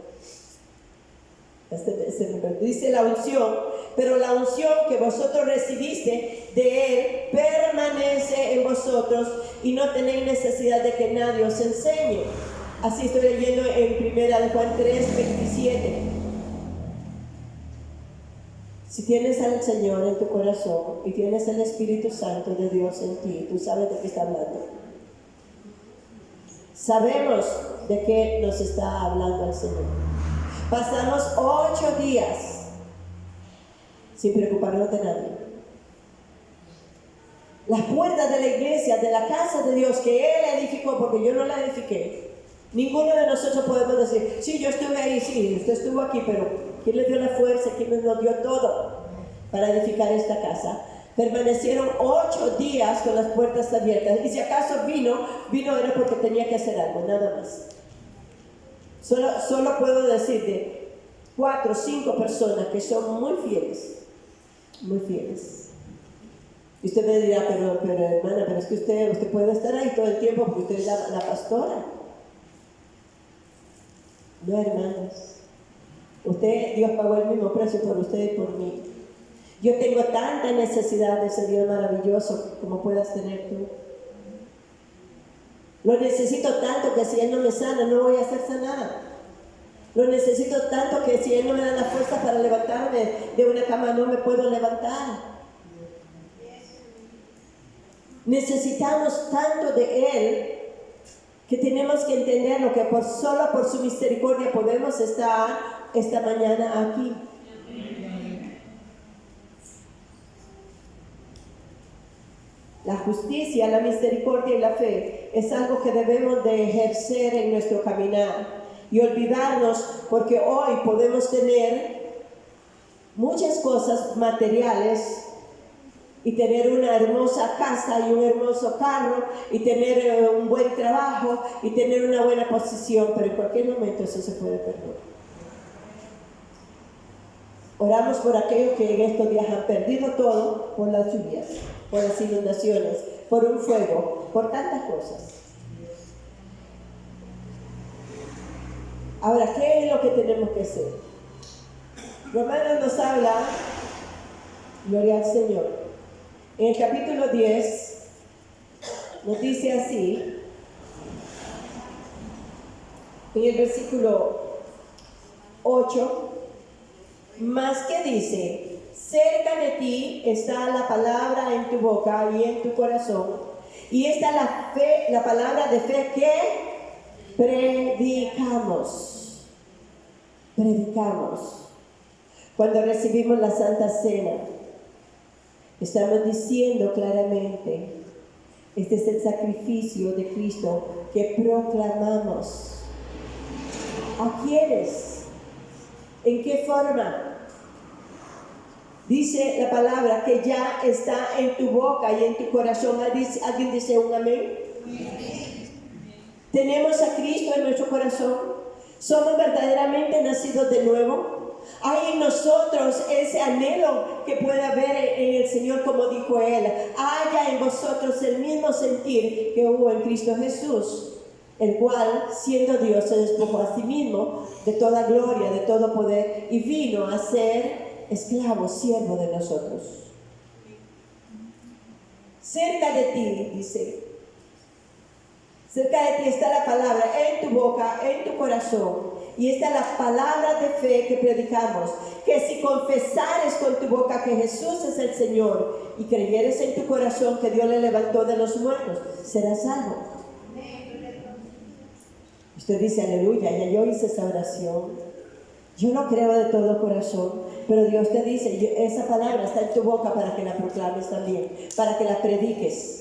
S1: Dice la unción, pero la unción que vosotros recibiste de Él permanece en vosotros y no tenéis necesidad de que nadie os enseñe. Así estoy leyendo en 1 Juan 3, 27. Si tienes al Señor en tu corazón y tienes el Espíritu Santo de Dios en ti, tú sabes de qué está hablando. Sabemos de qué nos está hablando el Señor. Pasamos 8 días sin preocuparnos de nadie. Las puertas de la iglesia, de la casa de Dios que Él edificó, porque yo no la edifiqué. Ninguno de nosotros podemos decir, sí, yo estuve ahí, sí, usted estuvo aquí, pero ¿quién le dio la fuerza? ¿Quién nos dio todo para edificar esta casa? Permanecieron 8 días con las puertas abiertas. Y si acaso vino era porque tenía que hacer algo, nada más. Solo puedo decir de 4 o 5 personas que son muy fieles. Muy fieles. Y usted me dirá, pero hermana, pero es que usted puede estar ahí todo el tiempo porque usted es la pastora. No, hermanos. Dios pagó el mismo precio por usted y por mí. Yo tengo tanta necesidad de ese Dios maravilloso como puedas tener tú. Lo necesito tanto que si Él no me sana, no voy a ser sanada. Lo necesito tanto que si Él no me da la fuerza para levantarme de una cama, no me puedo levantar. Necesitamos tanto de Él que tenemos que entenderlo, que solo por su misericordia podemos estar esta mañana aquí. La justicia, la misericordia y la fe es algo que debemos de ejercer en nuestro caminar y olvidarnos, porque hoy podemos tener muchas cosas materiales y tener una hermosa casa y un hermoso carro y tener un buen trabajo y tener una buena posición, pero en cualquier momento eso se puede perder. Oramos por aquellos que en estos días han perdido todo por las lluvias, por las inundaciones, por un fuego, por tantas cosas. Ahora, ¿qué es lo que tenemos que hacer? Romanos nos habla, gloria al Señor, en el capítulo 10, nos dice así, en el versículo 8, más que dice, cerca de ti está la palabra en tu boca y en tu corazón, y esta es la fe, la palabra de fe que predicamos. Cuando recibimos la Santa Cena, estamos diciendo claramente, este es el sacrificio de Cristo que proclamamos. ¿A quiénes? ¿En qué forma? Dice la palabra que ya está en tu boca y en tu corazón. ¿Alguien dice un amén? ¿Tenemos a Cristo en nuestro corazón? ¿Somos verdaderamente nacidos de nuevo? Hay en nosotros ese anhelo que puede haber en el Señor, como dijo Él. Haya en vosotros el mismo sentir que hubo en Cristo Jesús. el cual, siendo Dios, se despojó a sí mismo de toda gloria, de todo poder, y vino a ser esclavo, siervo de nosotros. Cerca de ti, dice, cerca de ti está la palabra, en tu boca, en tu corazón. Y esta es la palabra de fe que predicamos, que si confesares con tu boca que Jesús es el Señor y creyeres en tu corazón que Dios le levantó de los muertos, serás salvo. Usted dice, aleluya, ya yo hice esa oración. Yo lo creo de todo corazón, pero Dios te dice, esa palabra está en tu boca para que la proclames también, para que la prediques.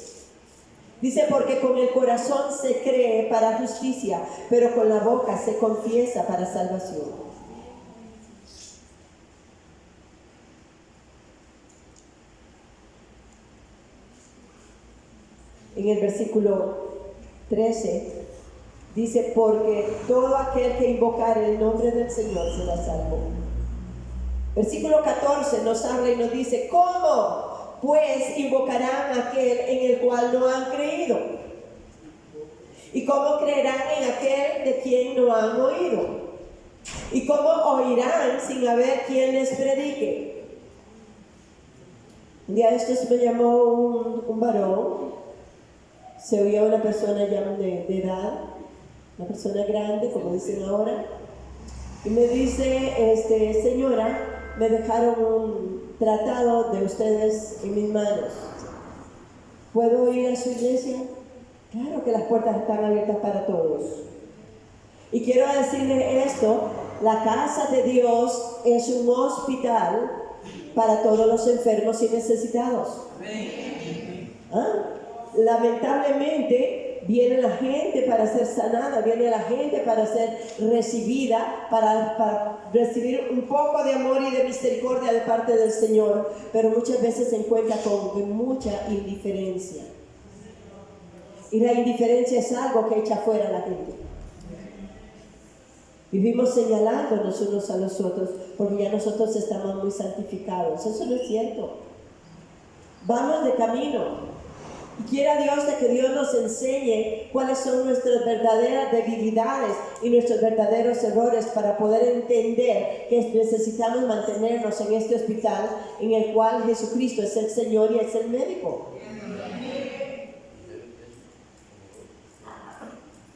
S1: Dice, porque con el corazón se cree para justicia, pero con la boca se confiesa para salvación. En el versículo 13 dice, porque todo aquel que invocare el nombre del Señor será salvo. Versículo 14 nos habla y nos dice, ¿cómo pues invocarán a aquel en el cual no han creído? ¿Y cómo creerán en aquel de quien no han oído? ¿Y cómo oirán sin haber quien les predique? Un día de estos me llamó un varón, se oía una persona ya de edad, una persona grande, como dicen ahora, y me dice, señora, me dejaron un tratado de ustedes en mis manos. ¿Puedo ir a su iglesia? Claro que las puertas están abiertas para todos. Y quiero decirle esto, la casa de Dios es un hospital para todos los enfermos y necesitados. ¿Ah? Lamentablemente viene la gente para ser sanada, viene la gente para ser recibida, para recibir un poco de amor y de misericordia de parte del Señor, pero muchas veces se encuentra con mucha indiferencia. Y la indiferencia es algo que echa fuera a la gente. Vivimos señalándonos unos a los otros porque ya nosotros estamos muy santificados. Eso no es cierto. Vamos de camino. Y quiera Dios de que Dios nos enseñe cuáles son nuestras verdaderas debilidades y nuestros verdaderos errores para poder entender que necesitamos mantenernos en este hospital en el cual Jesucristo es el Señor y es el médico.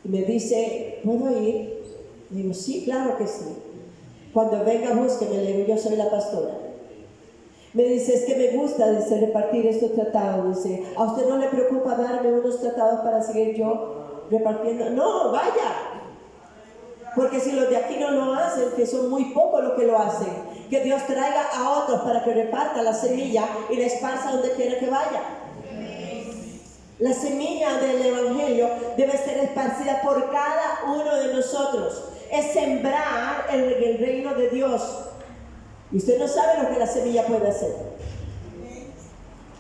S1: Y me dice, ¿puedo ir? Le digo, sí, claro que sí. Cuando venga, búsqueme, le digo, yo soy la pastora. Me dice, es que me gusta, dice, repartir estos tratados. Dice, ¿a usted no le preocupa darme unos tratados para seguir yo repartiendo? No, vaya. Porque si los de aquí no lo hacen, que son muy pocos los que lo hacen, que Dios traiga a otros para que reparta la semilla y la esparza donde quiera que vaya. La semilla del Evangelio debe ser esparcida por cada uno de nosotros. Es sembrar el reino de Dios. Y usted no sabe lo que la semilla puede hacer.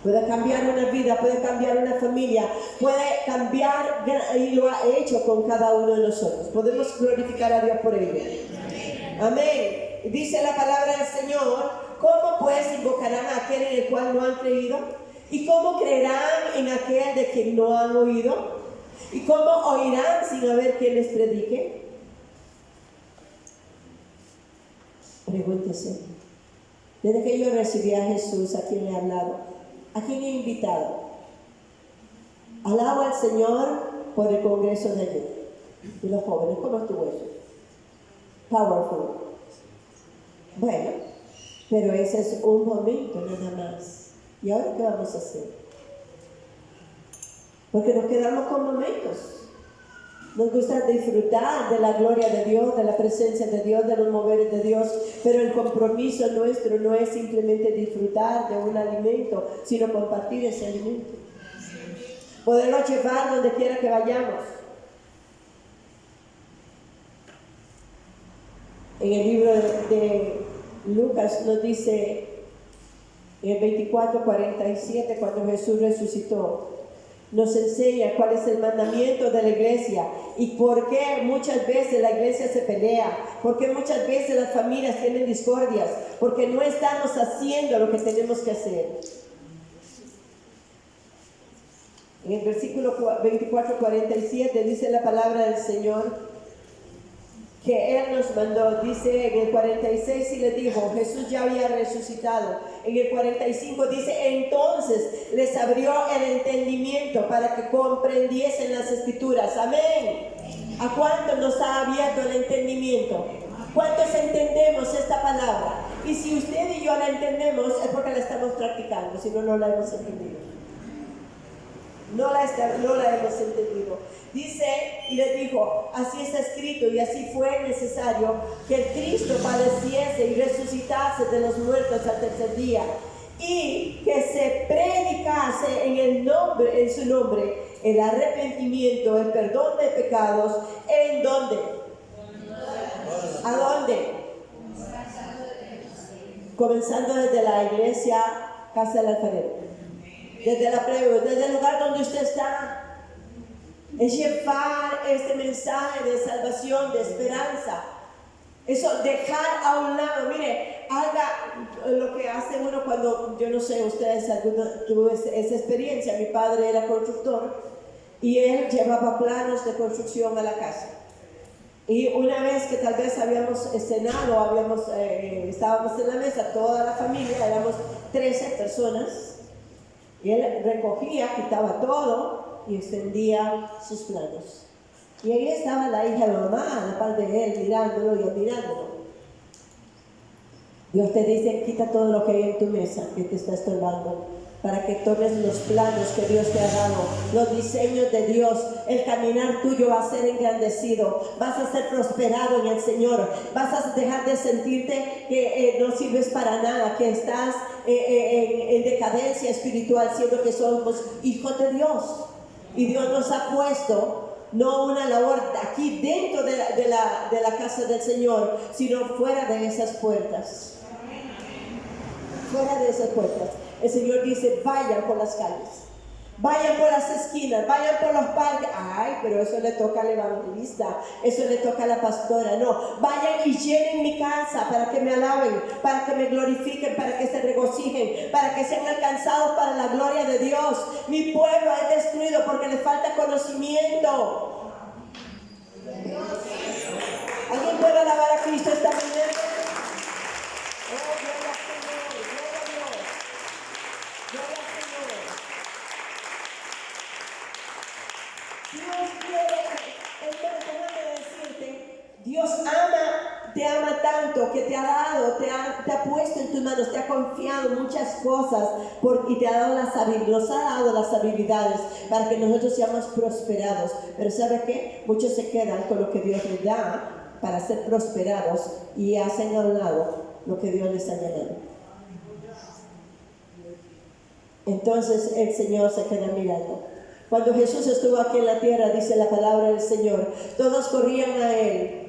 S1: Puede cambiar una vida, puede cambiar una familia, puede cambiar, y lo ha hecho con cada uno de nosotros. Podemos glorificar a Dios por ello. Amén. Dice la palabra del Señor, ¿cómo pues invocarán a aquel en el cual no han creído? ¿Y cómo creerán en aquel de quien no han oído? ¿Y cómo oirán sin haber quien les predique? Pregúntese, desde que yo recibí a Jesús, ¿a quién le he hablado? ¿A quién he invitado? Alabo al Señor por el congreso de ayer. Y los jóvenes, ¿cómo estuvo eso? Powerful. Bueno, pero ese es un momento nada más. ¿Y ahora qué vamos a hacer? Porque nos quedamos con momentos. Nos gusta disfrutar de la gloria de Dios, de la presencia de Dios, de los moveres de Dios, pero el compromiso nuestro no es simplemente disfrutar de un alimento, sino compartir ese alimento. Poderlo llevar donde quiera que vayamos. En el libro de Lucas nos dice, en el 24:47, cuando Jesús resucitó, nos enseña cuál es el mandamiento de la iglesia y por qué muchas veces la iglesia se pelea, por qué muchas veces las familias tienen discordias, porque no estamos haciendo lo que tenemos que hacer. En el versículo 24-47 dice la palabra del Señor que Él nos mandó. Dice en el 46 y le dijo, Jesús ya había resucitado. En el 45 dice, entonces les abrió el entendimiento para que comprendiesen las Escrituras. Amén. ¿A cuántos nos ha abierto el entendimiento? ¿Cuántos entendemos esta palabra? Y si usted y yo la entendemos es porque la estamos practicando, si no, no la hemos entendido. No la hemos entendido. Dice y le dijo, así está escrito y así fue necesario que el Cristo padeciese y resucitase de los muertos al tercer día y que se predicase en su nombre el arrepentimiento, el perdón de pecados. ¿En dónde? ¿A dónde? Comenzando desde la iglesia Casa del Alfarero. Desde el lugar donde usted está, es llevar este mensaje de salvación, de esperanza. Eso, dejar a un lado, mire, haga lo que hace uno cuando, yo no sé, ustedes tuvo esa experiencia. Mi padre era constructor y él llevaba planos de construcción a la casa. Y una vez que tal vez habíamos cenado, estábamos en la mesa, toda la familia, éramos 13 personas. Y él recogía, quitaba todo y extendía sus planos. Y ahí estaba la hija de mamá, a la par de él, mirándolo y admirándolo. Dios te dice, quita todo lo que hay en tu mesa que te está estorbando, para que tomes los planos que Dios te ha dado, los diseños de Dios. El caminar tuyo va a ser engrandecido, vas a ser prosperado en el Señor, vas a dejar de sentirte que no sirves para nada, que estás en decadencia espiritual, siendo que somos hijos de Dios. Y Dios nos ha puesto no una labor aquí dentro de la casa del Señor, sino fuera de esas puertas. Fuera de esas puertas. El Señor dice, vayan por las calles, vayan por las esquinas, vayan por los parques. Ay, pero eso le toca al evangelista, eso le toca a la pastora. No, vayan y llenen mi casa para que me alaben, para que me glorifiquen, para que se regocijen, para que sean alcanzados para la gloria de Dios. Mi pueblo es destruido porque le falta conocimiento. ¿Alguien puede alabar a Cristo esta mañana? Oh, gloria al Señor, gloria a Dios. Gloria al Señor. Dios quiere, entonces déjame decirte, Dios te ama tanto que te ha dado, te ha puesto en tus manos, te ha confiado muchas cosas y te ha dado nos ha dado las habilidades para que nosotros seamos prosperados. Pero ¿sabe qué? Muchos se quedan con lo que Dios les da para ser prosperados y hacen a un lado lo que Dios les ha llamado. Entonces el Señor se queda mirando. Cuando Jesús estuvo aquí en la tierra, dice la palabra del Señor, todos corrían a Él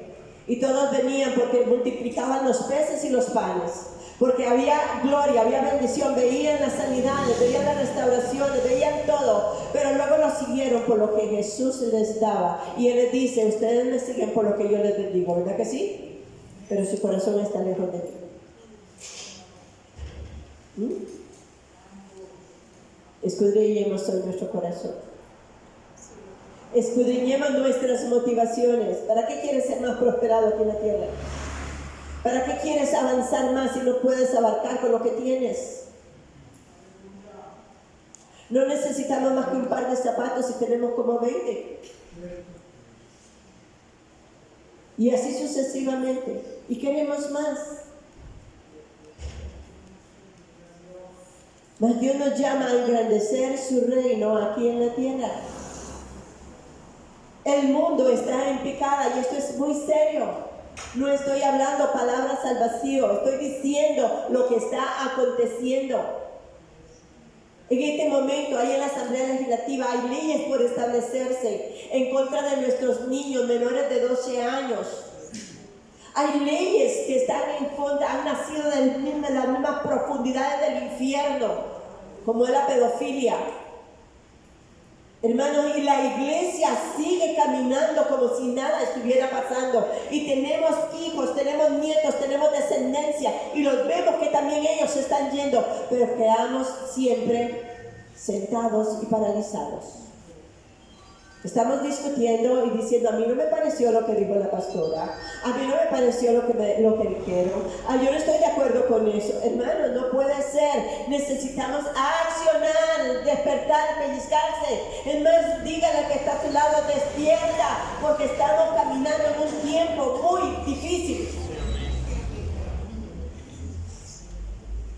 S1: y todos venían porque multiplicaban los peces y los panes, porque había gloria, había bendición, veían las sanidades, veían las restauraciones, veían todo, pero luego lo siguieron por lo que Jesús les daba. Y Él les dice, ustedes me siguen por lo que yo les bendigo, ¿verdad que sí? Pero su corazón está lejos de mí. Escudriñemos hoy nuestro corazón. Escudriñemos nuestras motivaciones. ¿Para qué quieres ser más prosperado aquí en la tierra? ¿Para qué quieres avanzar más si no puedes abarcar con lo que tienes? No necesitamos más que un par de zapatos y tenemos como 20. Y así sucesivamente. Y queremos más. Mas Dios nos llama a engrandecer su reino aquí en la tierra. El mundo está en picada y esto es muy serio. No estoy hablando palabras al vacío, estoy diciendo lo que está aconteciendo. En este momento, ahí en la Asamblea Legislativa, hay leyes por establecerse en contra de nuestros niños menores de 12 años. Hay leyes que están en contra, han nacido de las mismas profundidades del infierno, como es la pedofilia. Hermanos, y la iglesia sigue caminando como si nada estuviera pasando. Y tenemos hijos, tenemos nietos, tenemos descendencia. Y los vemos que también ellos se están yendo. Pero quedamos siempre sentados y paralizados. Estamos discutiendo y diciendo, a mí no me pareció lo que dijo la pastora, a mí no me pareció lo que dijeron, yo no estoy de acuerdo con eso. Hermanos, no puede ser. Necesitamos accionar, despertar, pellizcarse. Es más, dígale al que está a tu lado, despierta, porque estamos caminando en un tiempo muy difícil.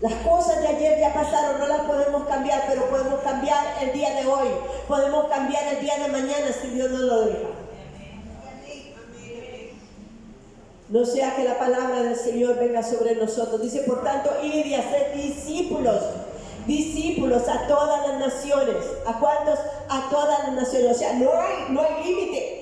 S1: Las cosas de ayer ya pasaron, no las podemos cambiar, pero podemos cambiar el día de hoy. Podemos cambiar el día de mañana si Dios nos lo deja. No sea que la palabra del Señor venga sobre nosotros. Dice, por tanto, id y hacer discípulos. Discípulos a todas las naciones. ¿A cuántos? A todas las naciones. O sea, no hay límite.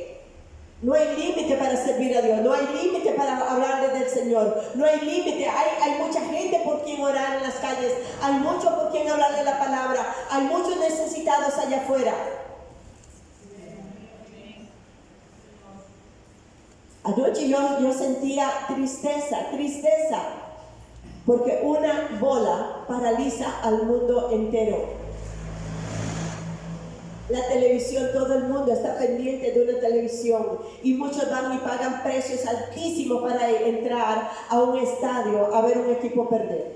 S1: No hay límite para servir a Dios, no hay límite para hablarle del Señor, no hay límite. Hay mucha gente por quien orar en las calles, hay mucho por quien hablarle la palabra, hay muchos necesitados allá afuera. Anoche yo sentía tristeza, porque una bola paraliza al mundo entero. La televisión, todo el mundo está pendiente de una televisión y muchos van y pagan precios altísimos para entrar a un estadio a ver un equipo perder.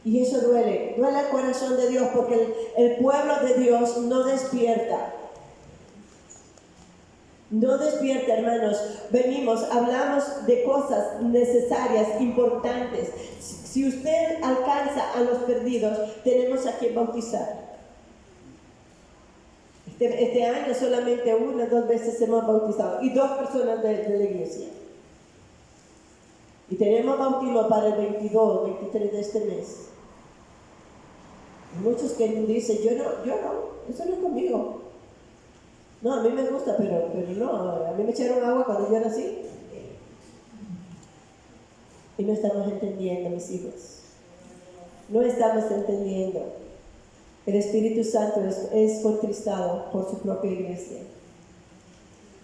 S1: Y eso duele el corazón de Dios, porque el pueblo de Dios no despierta. No despierta, hermanos. Venimos, hablamos de cosas necesarias, importantes. Si usted alcanza a los perdidos, tenemos a quien bautizar. Este año solamente 1 o 2 veces hemos bautizado, y 2 personas de la iglesia. Y tenemos bautismo para el 22, 23 de este mes. Y muchos que dicen, yo no, eso no es conmigo. No, a mí me gusta, pero no, a mí me echaron agua cuando yo nací. Y no estamos entendiendo, mis hijos. No estamos entendiendo. El Espíritu Santo es contristado por su propia iglesia.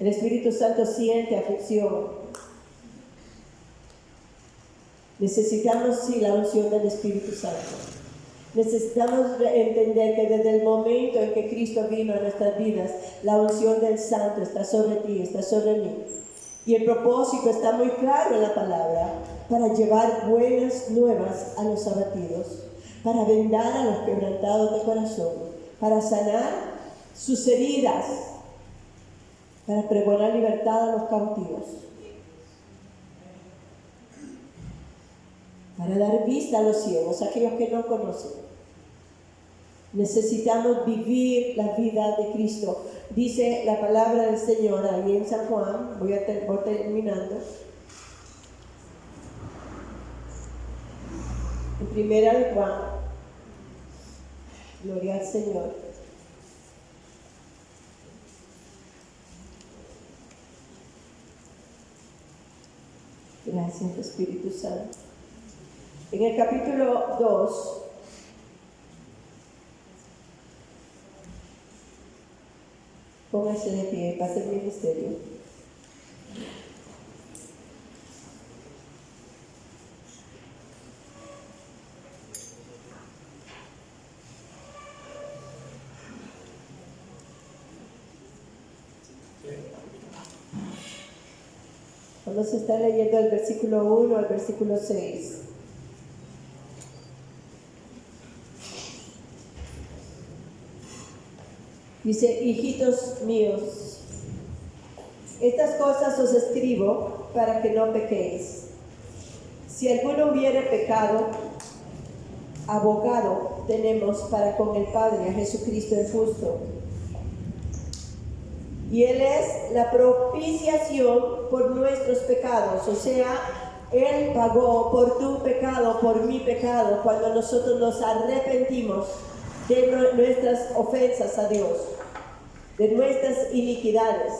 S1: El Espíritu Santo siente aflicción. Necesitamos, sí, la unción del Espíritu Santo. Necesitamos entender que desde el momento en que Cristo vino a nuestras vidas, la unción del Santo está sobre ti, está sobre mí. Y el propósito está muy claro en la palabra, para llevar buenas nuevas a los abatidos, para vendar a los quebrantados de corazón, para sanar sus heridas, para pregonar libertad a los cautivos, para dar vista a los ciegos, a aquellos que no conocen. Necesitamos vivir la vida de Cristo. Dice la palabra del Señor ahí en San Juan, voy terminando. En primera de Juan, gloria al Señor. Gracias, Espíritu Santo. En el capítulo 2, póngase de pie, pase el ministerio. Vamos a estar leyendo el versículo 1 al versículo 6. Dice, hijitos míos, estas cosas os escribo para que no pequéis. Si alguno hubiere pecado, abogado tenemos para con el Padre, a Jesucristo el justo. Y Él es la propiciación por nuestros pecados, o sea, Él pagó por tu pecado, por mi pecado, cuando nosotros nos arrepentimos de nuestras ofensas a Dios, de nuestras iniquidades.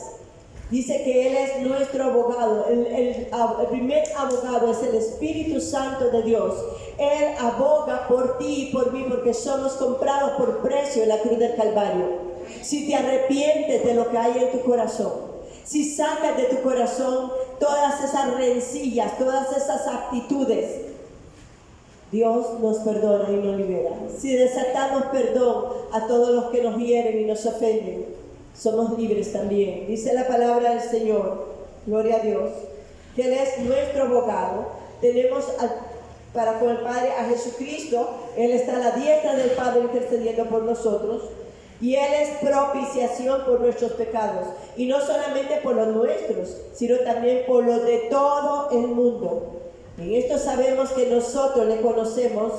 S1: Dice que Él es nuestro abogado. El primer abogado es el Espíritu Santo de Dios. Él aboga por ti y por mí, porque somos comprados por precio en la cruz del Calvario. Si te arrepientes de lo que hay en tu corazón, si sacas de tu corazón todas esas rencillas, todas esas actitudes, Dios nos perdona y nos libera. Si desatamos perdón a todos los que nos hieren y nos ofenden, somos libres también. Dice la palabra del Señor, gloria a Dios, que Él es nuestro abogado. Tenemos para con el Padre a Jesucristo. Él está a la diestra del Padre intercediendo por nosotros. Y Él es propiciación por nuestros pecados. Y no solamente por los nuestros, sino también por los de todo el mundo. En esto sabemos que nosotros le conocemos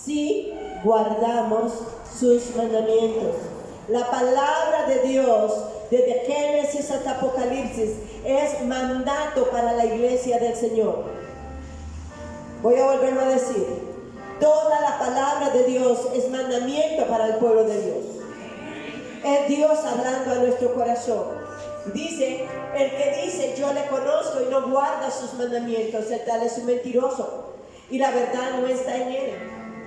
S1: si guardamos sus mandamientos. La palabra de Dios, desde Génesis hasta Apocalipsis, es mandato para la iglesia del Señor. Voy a volverlo a decir. Toda la palabra de Dios es mandamiento para el pueblo de Dios. Es Dios hablando a nuestro corazón. Dice, el que dice yo le conozco y no guarda sus mandamientos, el tal es un mentiroso y la verdad no está en él.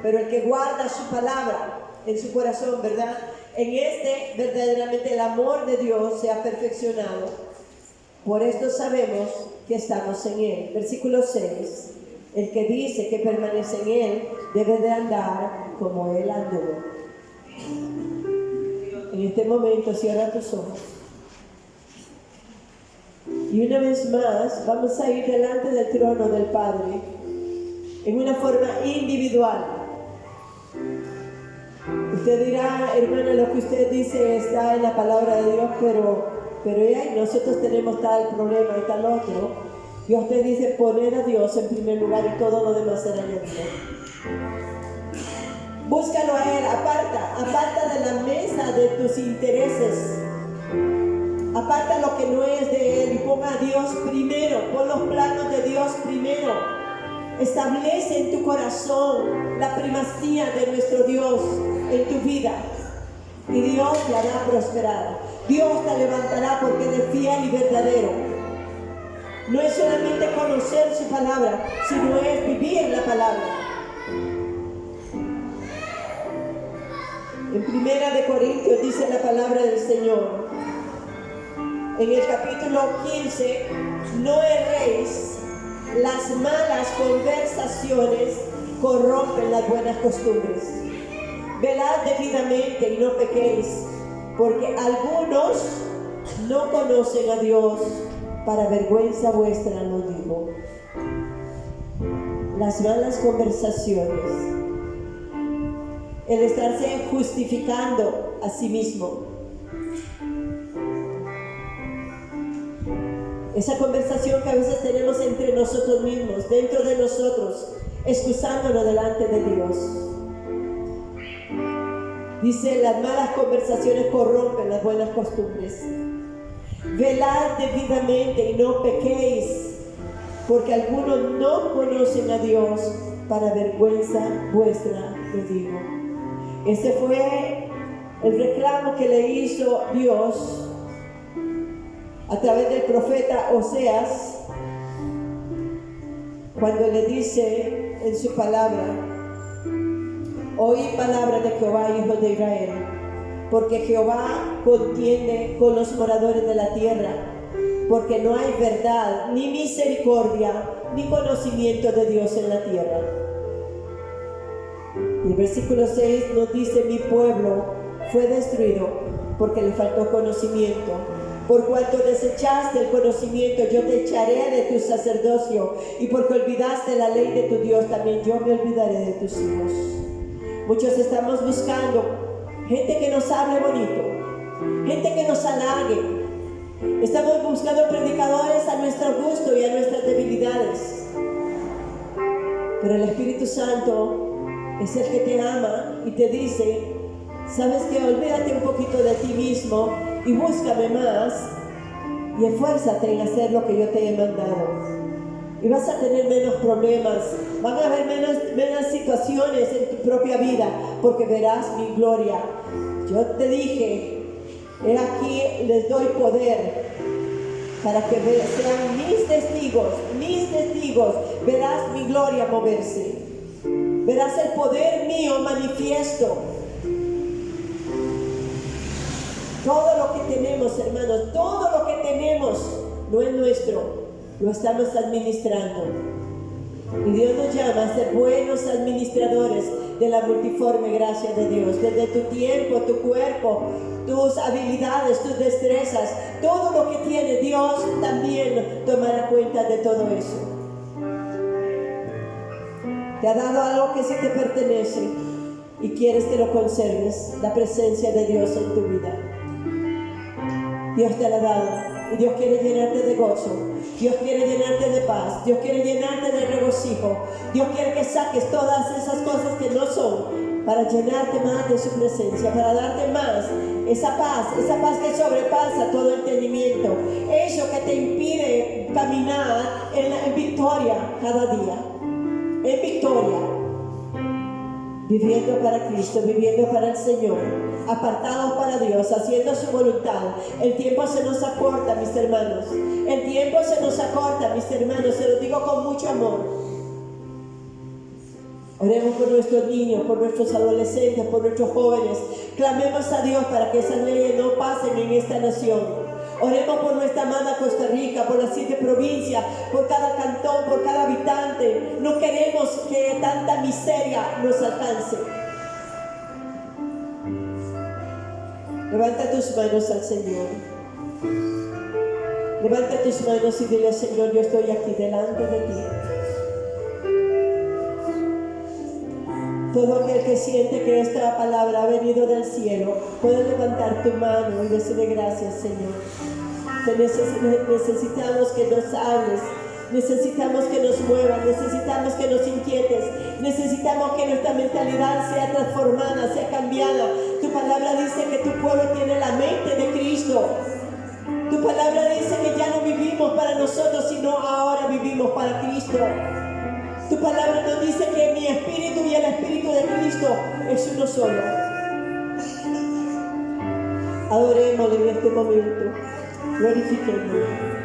S1: Pero el que guarda su palabra en su corazón, ¿verdad? En este verdaderamente el amor de Dios se ha perfeccionado. Por esto sabemos que estamos en Él. Versículo 6. El que dice que permanece en Él debe de andar como Él anduvo. En este momento cierra tus ojos. Y una vez más vamos a ir delante del trono del Padre en una forma individual. Usted dirá, hermana, lo que usted dice está en la palabra de Dios, pero nosotros tenemos tal problema y tal otro. Dios te dice poner a Dios en primer lugar y todo lo demás será añadido. Búscalo a Él, aparta de la mesa de tus intereses. Aparta lo que no es de Él y ponga a Dios primero, pon los planos de Dios primero. Establece en tu corazón la primacía de nuestro Dios en tu vida y Dios te hará prosperar. Dios te levantará porque eres fiel y verdadero. No es solamente conocer su palabra, sino es vivir la palabra. En 1 Corintios dice la palabra del Señor, en el capítulo 15, no erréis, las malas conversaciones corrompen las buenas costumbres. Velad debidamente y no pequéis, porque algunos no conocen a Dios, para vergüenza vuestra lo digo. Las malas conversaciones, el estarse justificando a sí mismo, esa conversación que a veces tenemos entre nosotros mismos, dentro de nosotros, excusándonos delante de Dios. Dice, las malas conversaciones corrompen las buenas costumbres. Velad debidamente y no pequéis, porque algunos no conocen a Dios, para vergüenza vuestra lo digo. Ese fue el reclamo que le hizo Dios a través del profeta Oseas, cuando le dice en su palabra, oí palabra de Jehová, hijos de Israel, porque Jehová contiende con los moradores de la tierra, porque no hay verdad, ni misericordia, ni conocimiento de Dios en la tierra. Y el versículo 6 nos dice, mi pueblo fue destruido porque le faltó conocimiento. Por cuanto desechaste el conocimiento, yo te echaré de tu sacerdocio, y porque olvidaste la ley de tu Dios, también yo me olvidaré de tus hijos. Muchos estamos buscando gente que nos hable bonito, gente que nos halague. Estamos buscando predicadores a nuestro gusto y a nuestras debilidades. Pero el Espíritu Santo es el que te ama y te dice, ¿sabes qué? Olvídate un poquito de ti mismo y búscame más y esfuérzate en hacer lo que yo te he mandado. Y vas a tener menos problemas, van a haber menos situaciones en tu propia vida, porque verás mi gloria. Yo te dije, he aquí les doy poder para que sean mis testigos, verás mi gloria moverse, verás el poder mío manifiesto. Todo lo que tenemos, hermanos, todo lo que tenemos no es nuestro, lo estamos administrando. Y Dios nos llama a ser buenos administradores de la multiforme gracia de Dios. Desde tu tiempo, tu cuerpo, tus habilidades, tus destrezas, todo lo que tiene Dios también tomará cuenta de todo eso. Te ha dado algo que sí te pertenece y quieres que lo conserves, la presencia de Dios en tu vida. Dios te la ha dado. Y Dios quiere llenarte de gozo, Dios quiere llenarte de paz, Dios quiere llenarte de regocijo, Dios quiere que saques todas esas cosas que no son, para llenarte más de su presencia, para darte más esa paz que sobrepasa todo entendimiento, eso que te impide caminar en victoria cada día, en victoria, viviendo para Cristo, viviendo para el Señor, apartados para Dios, haciendo su voluntad. El tiempo se nos acorta, mis hermanos. El tiempo se nos acorta, mis hermanos. Se lo digo con mucho amor. Oremos por nuestros niños, por nuestros adolescentes, por nuestros jóvenes. Clamemos a Dios para que esas leyes no pasen en esta nación. Oremos por nuestra amada Costa Rica, por las 7 provincias, por cada cantón, por cada habitante. No queremos que tanta miseria nos alcance. Levanta tus manos al Señor. Levanta tus manos y dile: Señor, yo estoy aquí delante de ti. Todo aquel que siente que esta palabra ha venido del cielo, puede levantar tu mano y decirle: gracias, Señor. Necesitamos que nos hables, necesitamos que nos muevas, necesitamos que nos inquietes, necesitamos que nuestra mentalidad sea transformada, sea cambiada. Tu palabra dice que tu pueblo tiene la mente de Cristo. Tu palabra dice que ya no vivimos para nosotros, sino ahora vivimos para Cristo. Tu palabra nos dice que mi espíritu y el espíritu de Cristo es uno solo. Adorémosle en este momento. Glorifiquémosle.